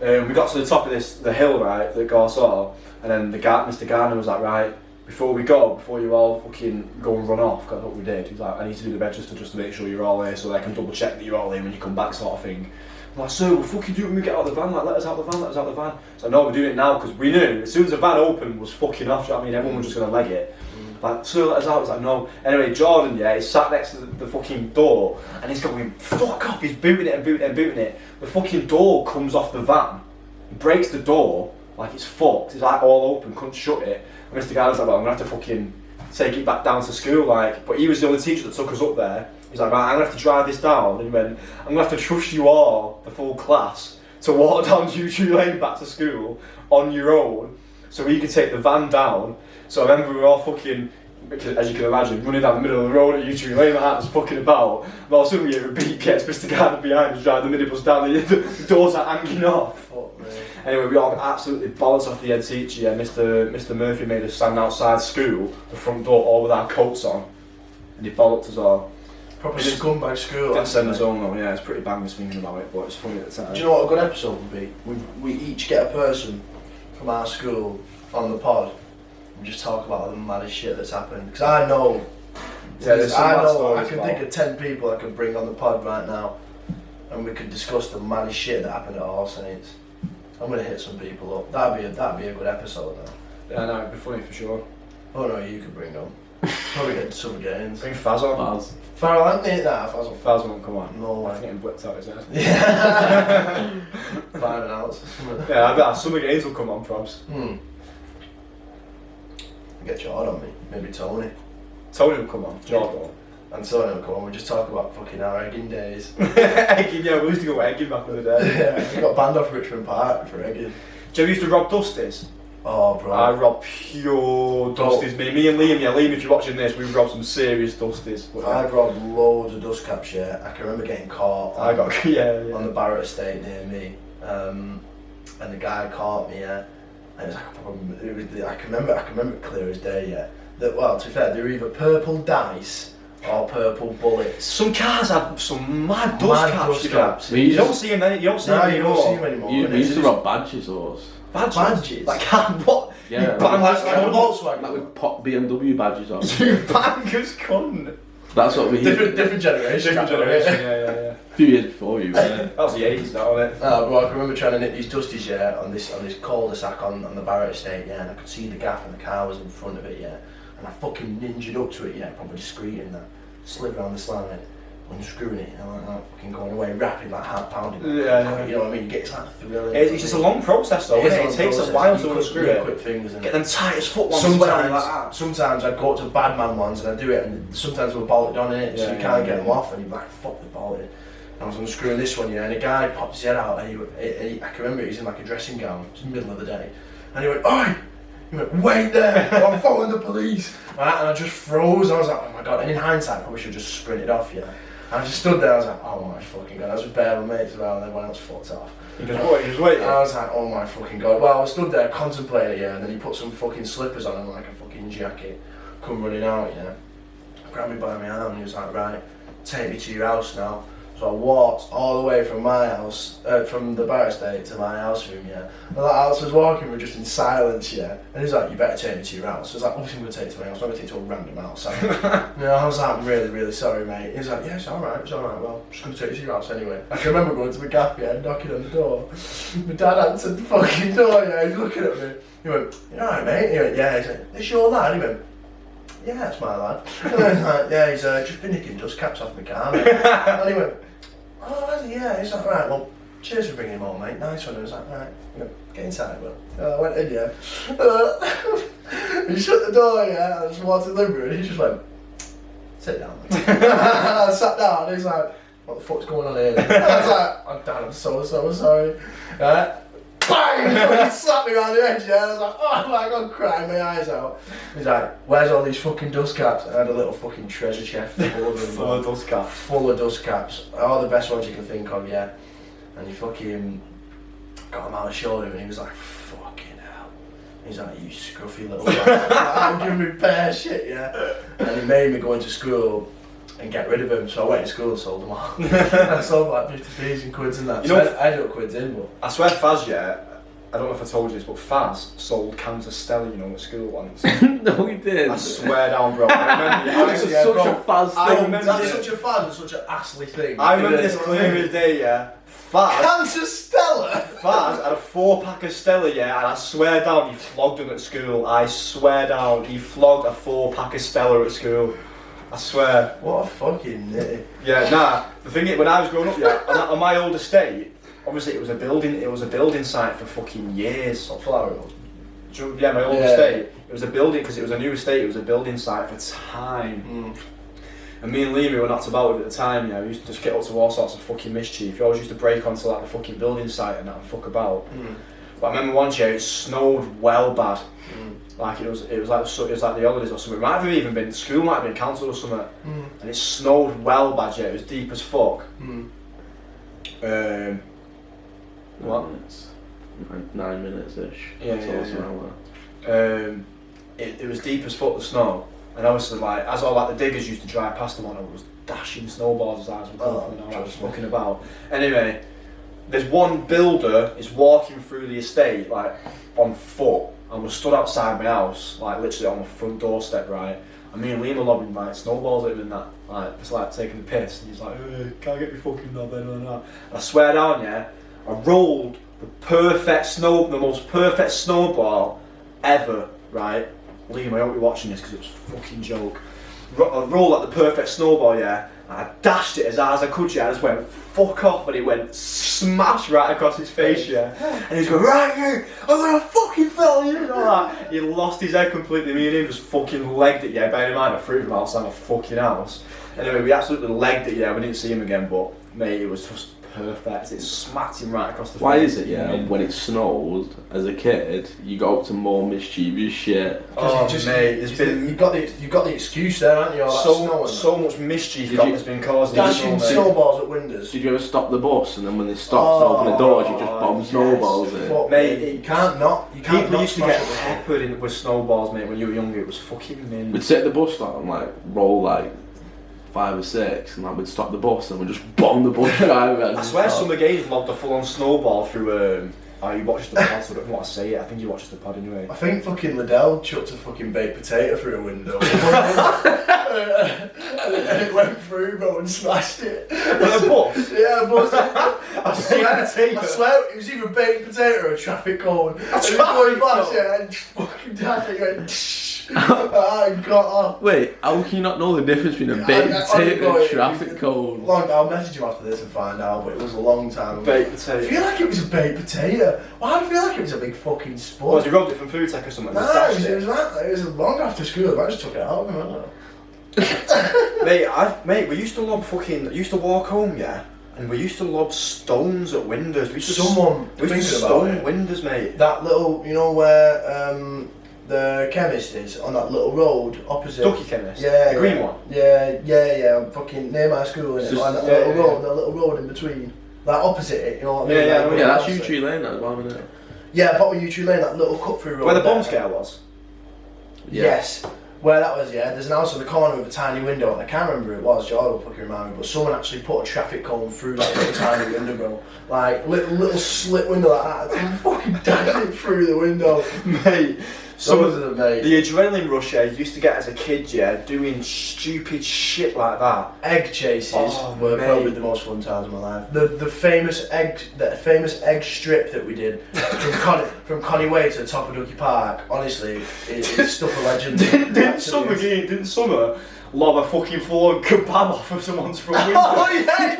we got to the top of the hill, right, at Gorsall, and then Mr. Garner was like, right, before you all fucking go and run off, that's what we did. He's like, I need to do the register just to make sure you're all here, so I can double check that you're all here when you come back, sort of thing. I'm like, sir, we'll fucking do it when we get out of the van, like, let us out the van. So no, we're doing it now, because we knew, as soon as the van opened, was fucking off, you know what I mean, everyone was just going to leg it. Like, sir, let us out. I was like, no. Anyway, Jordan, yeah, he's sat next to the fucking door, and he's going, fuck off, he's booting it. The fucking door comes off the van, he breaks the door, like it's fucked, it's like all open, couldn't shut it. And Mr. Garner's like, well, I'm going to have to fucking take it back down to school, like, but he was the only teacher that took us up there. He's like, right, I'm going to have to drive this down, and he went, I'm going to have to trust you all, the full class, to walk down U-Tree Lane back to school on your own, so he could take the van down. So I remember we were all fucking, as you can imagine, running down the middle of the road at U-Tree Lane like that, was fucking about, and all of a sudden we hear a beep, gets Mr. Garner behind us, driving the minibus down, the doors are hanging off.
Fuck me.
Anyway, we all got absolutely bollocks off the head teacher. Yeah, Mr. Murphy made us stand outside school, the front door, all with our coats on, and he bollocked us all.
Proper scumbag school.
Didn't send us home though. Yeah, it's pretty bangers thinking about it, but it's funny at the time.
Do you know what a good episode would be? We each get a person from our school on the pod and just talk about the maddest shit that's happened. Because I know, I can think of 10 people I could bring on the pod right now, and we could discuss the maddest shit that happened at All Saints. I'm gonna hit some people up. That'd be a good episode now.
Yeah, no, it'd be funny for sure.
Oh no, you could bring them. Probably get some gains.
Bring Faz on.
Farrell, I didn't that.
Faz won't come on.
No way.
I think he blipped out his ass.
Yeah. 5 hours.
Yeah, I bet Summer Games will come on, probs.
Get Jordan on me. Maybe Tony.
Tony will come on. Jordan.
And Tony will come on. We just talk about fucking our egging days.
Egging, yeah, we used to go egging back in the day.
Yeah, we got banned off Richmond Park for egging.
Do you ever used to rob Dusties?
Oh, bro.
I robbed pure Dusties. Me and Liam, Liam, if you're watching this, we robbed some serious Dusties.
I've robbed loads of dust caps, yeah. I can remember getting caught
on
the Barrett estate near me. And the guy caught me, yeah. And it was like a problem. I can remember it clear as day, yeah. That, well, to be fair, they were either purple dice or purple bullets.
Some cars have some mad dust caps.
You
don't see them anymore.
You don't see them anymore.
We used to rob badges, those.
Badges? Like, what?
Yeah.
You bang
like a Volkswagen.
Like with pop BMW badges on.
You bangers cunt.
That's what we
different generation.
Yeah.
A few years before you, yeah.
That was the 80s, that wasn't it?
Bro, I can remember trying to nick these dusties, yeah, on this cul-de-sac on the Barrett estate, yeah, and I could see the gaff and the car was in front of it, yeah, and I fucking ninja'd up to it, yeah, probably discreet and that, slid around the slide, unscrewing it, and I'm like fucking going away rapid, like heart pounding.
Yeah.
You know what I mean? You get it's like a thrill.
It's just a long process though, isn't it? It takes a while to unscrew it.
Quick fingers and
get them tight as fuck ones like that.
Sometimes I'd go up to bad man ones and I'd do it, and sometimes we're bolted on in it, so you can't get them off, and you're like, fuck the bolted. I was unscrewing this one, yeah, and a guy popped his head out, and I can remember he was in like a dressing gown, it was the middle of the day, and he went, "Oi!" He went, "Wait there, I'm following the police!" Right, and I just froze, I was like, oh my god, and in hindsight I probably should have just sprinted off, yeah. And I just stood there, I was like, oh my fucking god, I was with bare mates around, and everyone else fucked off.
He just waiting.
And I was like, oh my fucking god. Well, I stood there contemplating, yeah, and then he put some fucking slippers on and like a fucking jacket, come running out, yeah. Grabbed me by my arm and he was like, right, take me to your house now. So I walked all the way from my house, from the Barrett estate to my house room, yeah. And that house was walking, we were just in silence, yeah. And he's like, you better take me to your house. I was like, obviously I'm going to take you to my house, I'm not going to take you to a random house. You know, I was like, I'm really, really sorry, mate. He was like, yeah, it's alright, well, I'm just going to take you to your house anyway. I can remember going to the gaff, yeah, knocking on the door. My dad answered the fucking door, yeah, he's looking at me. He went, you alright, mate? He went, yeah. He said, this your lad? He went, yeah, that's my lad. And I was like, yeah, he's just been nicking dust caps off my car, mate. And he went, oh, yeah. He's like, right, well, cheers for bringing him home, mate. Nice one. I was like, right, get inside, Will. I went in, yeah. He shut the door, yeah. I just walked in the living room and he just went, sit down, mate. And I sat down and he's like, what the fuck's going on here? And I was like, oh, Dad, I'm so sorry. Right? bang! Fucking slapped me around the edge, yeah. I was like, oh my god, crying my eyes out. He's like, where's all these fucking dust caps? And I had a little fucking treasure chest full of them.
Full of dust caps.
Full of dust caps. All the best ones you can think of, yeah. And he fucking got him out and showed him, and he was like, fucking hell. He's like, you scruffy little bastard. I'm giving me bare shit, yeah. And he made me go into school and get rid of him, so I went to school and sold them all. I sold like 50p's and quids and that.
You
So
know-
I ended up quids in, but
I swear Faz, yeah, I don't know if I told you this, but Faz sold cans of Stella, you know, at school once.
No, he did.
I swear down, bro. I remember,
This is
yeah,
such
bro.
a fast
I
thing.
remember
that's
it.
such a fan and such an arsely thing.
I remember
You know
this
what
clear
I mean?
as day, yeah. Faz
Cancer Stella!
had a 4-pack of Stella, yeah, and I swear down, he flogged them at school. I swear down, he flogged a 4-pack of Stella at school. I swear.
What a fucking nitty.
Yeah, nah. The thing is, when I was growing up, yeah, on my old estate, obviously it was a building site for fucking years.
Not Flower Hill.
Yeah, my old
Yeah.
estate. It was a building because it was a new estate. It was a building site for time. And me and Liam, who were not about with it at the time, yeah, we used to just get up to all sorts of fucking mischief. We always used to break onto like the fucking building site and that and fuck about. But I remember one year it snowed well bad. Like it was like the holidays or something. It might have even been school, might have been cancelled or something. And it snowed well bad. Yeah, it was deep as fuck. What?
9 minutes ish.
Yeah,
So
yeah,
it's
yeah.
an hour.
It was deep as fuck, the snow. And obviously, like, as all like the diggers used to drive past the one, I was dashing snowballs as I was
Oh,
and I was
trust me.
fucking about. Anyway, there's one builder is walking through the estate like on foot, and was stood outside my house, like literally on the front doorstep, right? And me and Liam were lobbing like snowballs at him and that, like it's like taking the piss. And he's like, hey, can't get me fucking knob in and that. And I swear down, yeah, I rolled the most perfect snowball ever, right? Liam, I hope you're watching this because it was a fucking joke. I rolled like the perfect snowball, yeah, and I dashed it as hard as I could, yeah. I just went fuck off, and it went smash right across his face, yeah. And he's going, right, you, I'm gonna fucking fell you, and all that. He lost his head completely. Me and him just fucking legged it, yeah. Bearing in mind, I threw him outside my fucking house. Anyway, we absolutely legged it, yeah. We didn't see him again, but mate, it was just perfect. It smacked him right across the face.
Why is it, yeah,
I mean,
when it snows, as a kid, you go up to more mischievous shit?
oh, mate,
you've got the excuse there, haven't you? All that snow and
so much mischief
Did you-
has been caused.
that.
in
Dashing
this
snowballs at windows.
Did you ever stop the bus and then when they stopped to open the doors, you just bomb
yes.
snowballs in?
Fuck,
Mate,
you can't not. You can't
People
not
used to
smash
get
it with it.
peppered with snowballs, mate, when you were younger. It was fucking mint.
We'd sit at the bus stop and like roll like 5 or 6, and like we'd stop the bus and we'd just bomb the bus driver.
I swear some of the games lobbed a full-on snowball through. You watched the pod, so I don't know what to say. I think you watched the pod anyway.
I think fucking Liddell chucked a fucking baked potato through a window. and it went through, bro, and smashed it.
With a bus?
Yeah, but
I
swear it was either a baked potato or a traffic cone. And it was going past, yeah, and fucking dashed it, went and got off.
Wait, how can you not know the difference between a baked
I
potato
got
and a
it.
traffic cone?
I'll message you after this and find out, but it was a long time ago.
Baked
I
potato.
feel like it was a baked potato. Why do I feel like it was a big fucking sport?
What, you robbed it from Food Tech or something?
No,
Just dashed
it was long after school. I just took it out. I don't know.
Mate, we used to walk home, yeah, and we used to lob stones at windows. We used to
Someone
we used to
thinking about
stone
it.
windows, mate.
That little, you know where the chemist is on that little road opposite.
Ducky chemist.
Yeah,
The green
yeah.
one.
Yeah. I'm fucking near my school,
It's
innit?
just-
On that
yeah,
little
yeah,
road, that little road in between. Like opposite it, you know what I mean?
Yeah,
Like,
Yeah, that's
opposite.
U-Tree Lane, that as well, isn't it?
Yeah, bottom U Tree Lane, that little cut through road.
Where the
there.
bomb scare was.
Yeah.
Yes. Where that was, yeah, there's an house on the corner with a tiny window, and I can't remember who it was, Jordan will fucking remind me, but someone actually put a traffic cone through that little tiny window, bro. Like, little slit window like that, and fucking dashed it through the window.
Mate, some of
the mate.
the adrenaline rush I used to get as a kid, yeah, doing stupid shit like that.
Egg chases were
mate.
probably the most fun times of my life. The famous egg strip that we did from Connie Way to the top of Ducky Park, honestly, it's stuff of legend.
Didn't Summer lob a fucking full kebab off of someone's front window?
Oh yeah,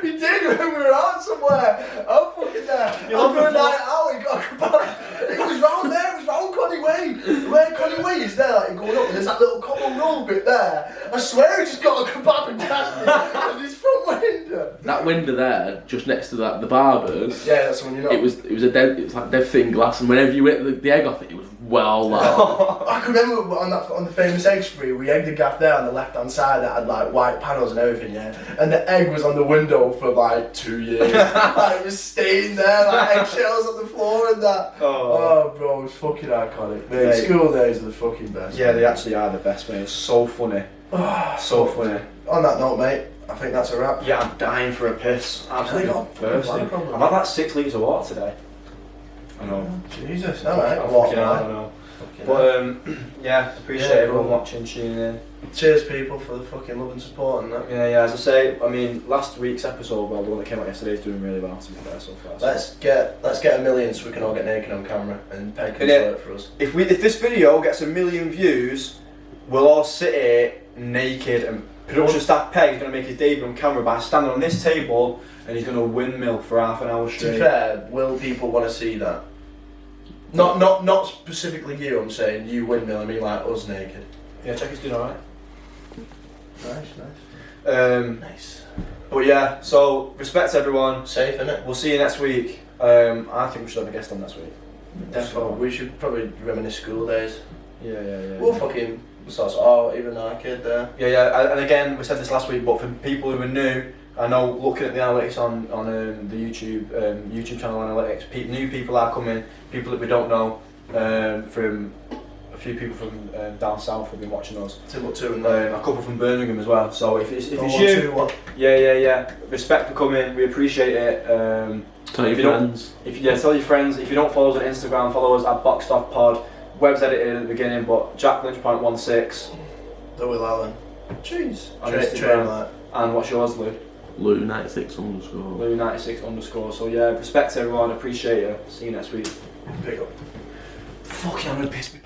he did when we were out somewhere. I'm fucking there.
You
I'm
love the
going
vlog.
night out. He got a kebab. It was round there. It was round Connie Way. Where Connie Way is there, like going up, and there's that little cobble road bit there. I swear he just got a kebab and dashed it in his front window.
that window there, just next to that, the barbers.
Yeah, that's when you know.
It was like dead thin glass, and whenever you hit the egg off it, it was well like.
I can remember on the famous egg spree, we egged the gaff there on the left hand side that had like white panels and everything, yeah. And the egg was on the window for like 2 years. Like, it was staying there, like eggshells on the floor and that. Oh bro, it was fucking iconic. Mate,
Mate.
school days are the fucking best.
Yeah, they actually are the best, mate. It's so funny. So funny.
On that note, mate, I think that's a wrap.
Yeah, I'm dying for a piss. Absolutely
got
thirsty.
no problem.
I've had like 6 litres of water today. I know.
Jesus, alright.
I
What,
fucking I don't know. But yeah, appreciate everyone watching, tuning in.
Cheers, people, for the fucking love and support and that.
Yeah, as I say, I mean, last week's episode, well, the one that came out yesterday, is doing really well, to be fair, so far.
Let's get 1 million so we can all get naked on camera and Peg can
Yeah.
show it for us.
If this video gets 1 million views, we'll all sit here naked, and production staff Peg is going to make his debut on camera by standing on this table, and he's going to windmill for half an hour
To
straight.
be fair, will people want to see that? Not specifically you, I'm saying you windmill, I mean like us naked.
Yeah, check he's doing alright.
Nice. Nice.
But yeah, so respect to everyone.
Safe, innit?
We'll see you next week. I think we should have a guest on next week.
Definitely. We should probably reminisce school days.
Yeah.
We'll fucking sort of even our kid there.
Yeah, and again, we said this last week, but for people who are new, I know looking at the analytics on the YouTube channel analytics, new people are coming, people that we don't know, from a few people from down south have been watching us.
Timbuktu and
A couple from Birmingham as well. So if it's
One,
you,
two, one.
yeah, respect for coming. We appreciate it.
Tell
If
your
you don't-
friends.
Tell your friends. If you don't follow us on Instagram, follow us at BoxedOffPod. Web's edited at the beginning, but Jack Lynch.16
Louis Allen. Jeez.
on
Train
Instagram.
like.
And what's yours, Lou?
Lou96_.
Lou96_. So yeah, respect to everyone. Appreciate you. See you next week.
Pick up.
Fuck yeah, I'm gonna piss me.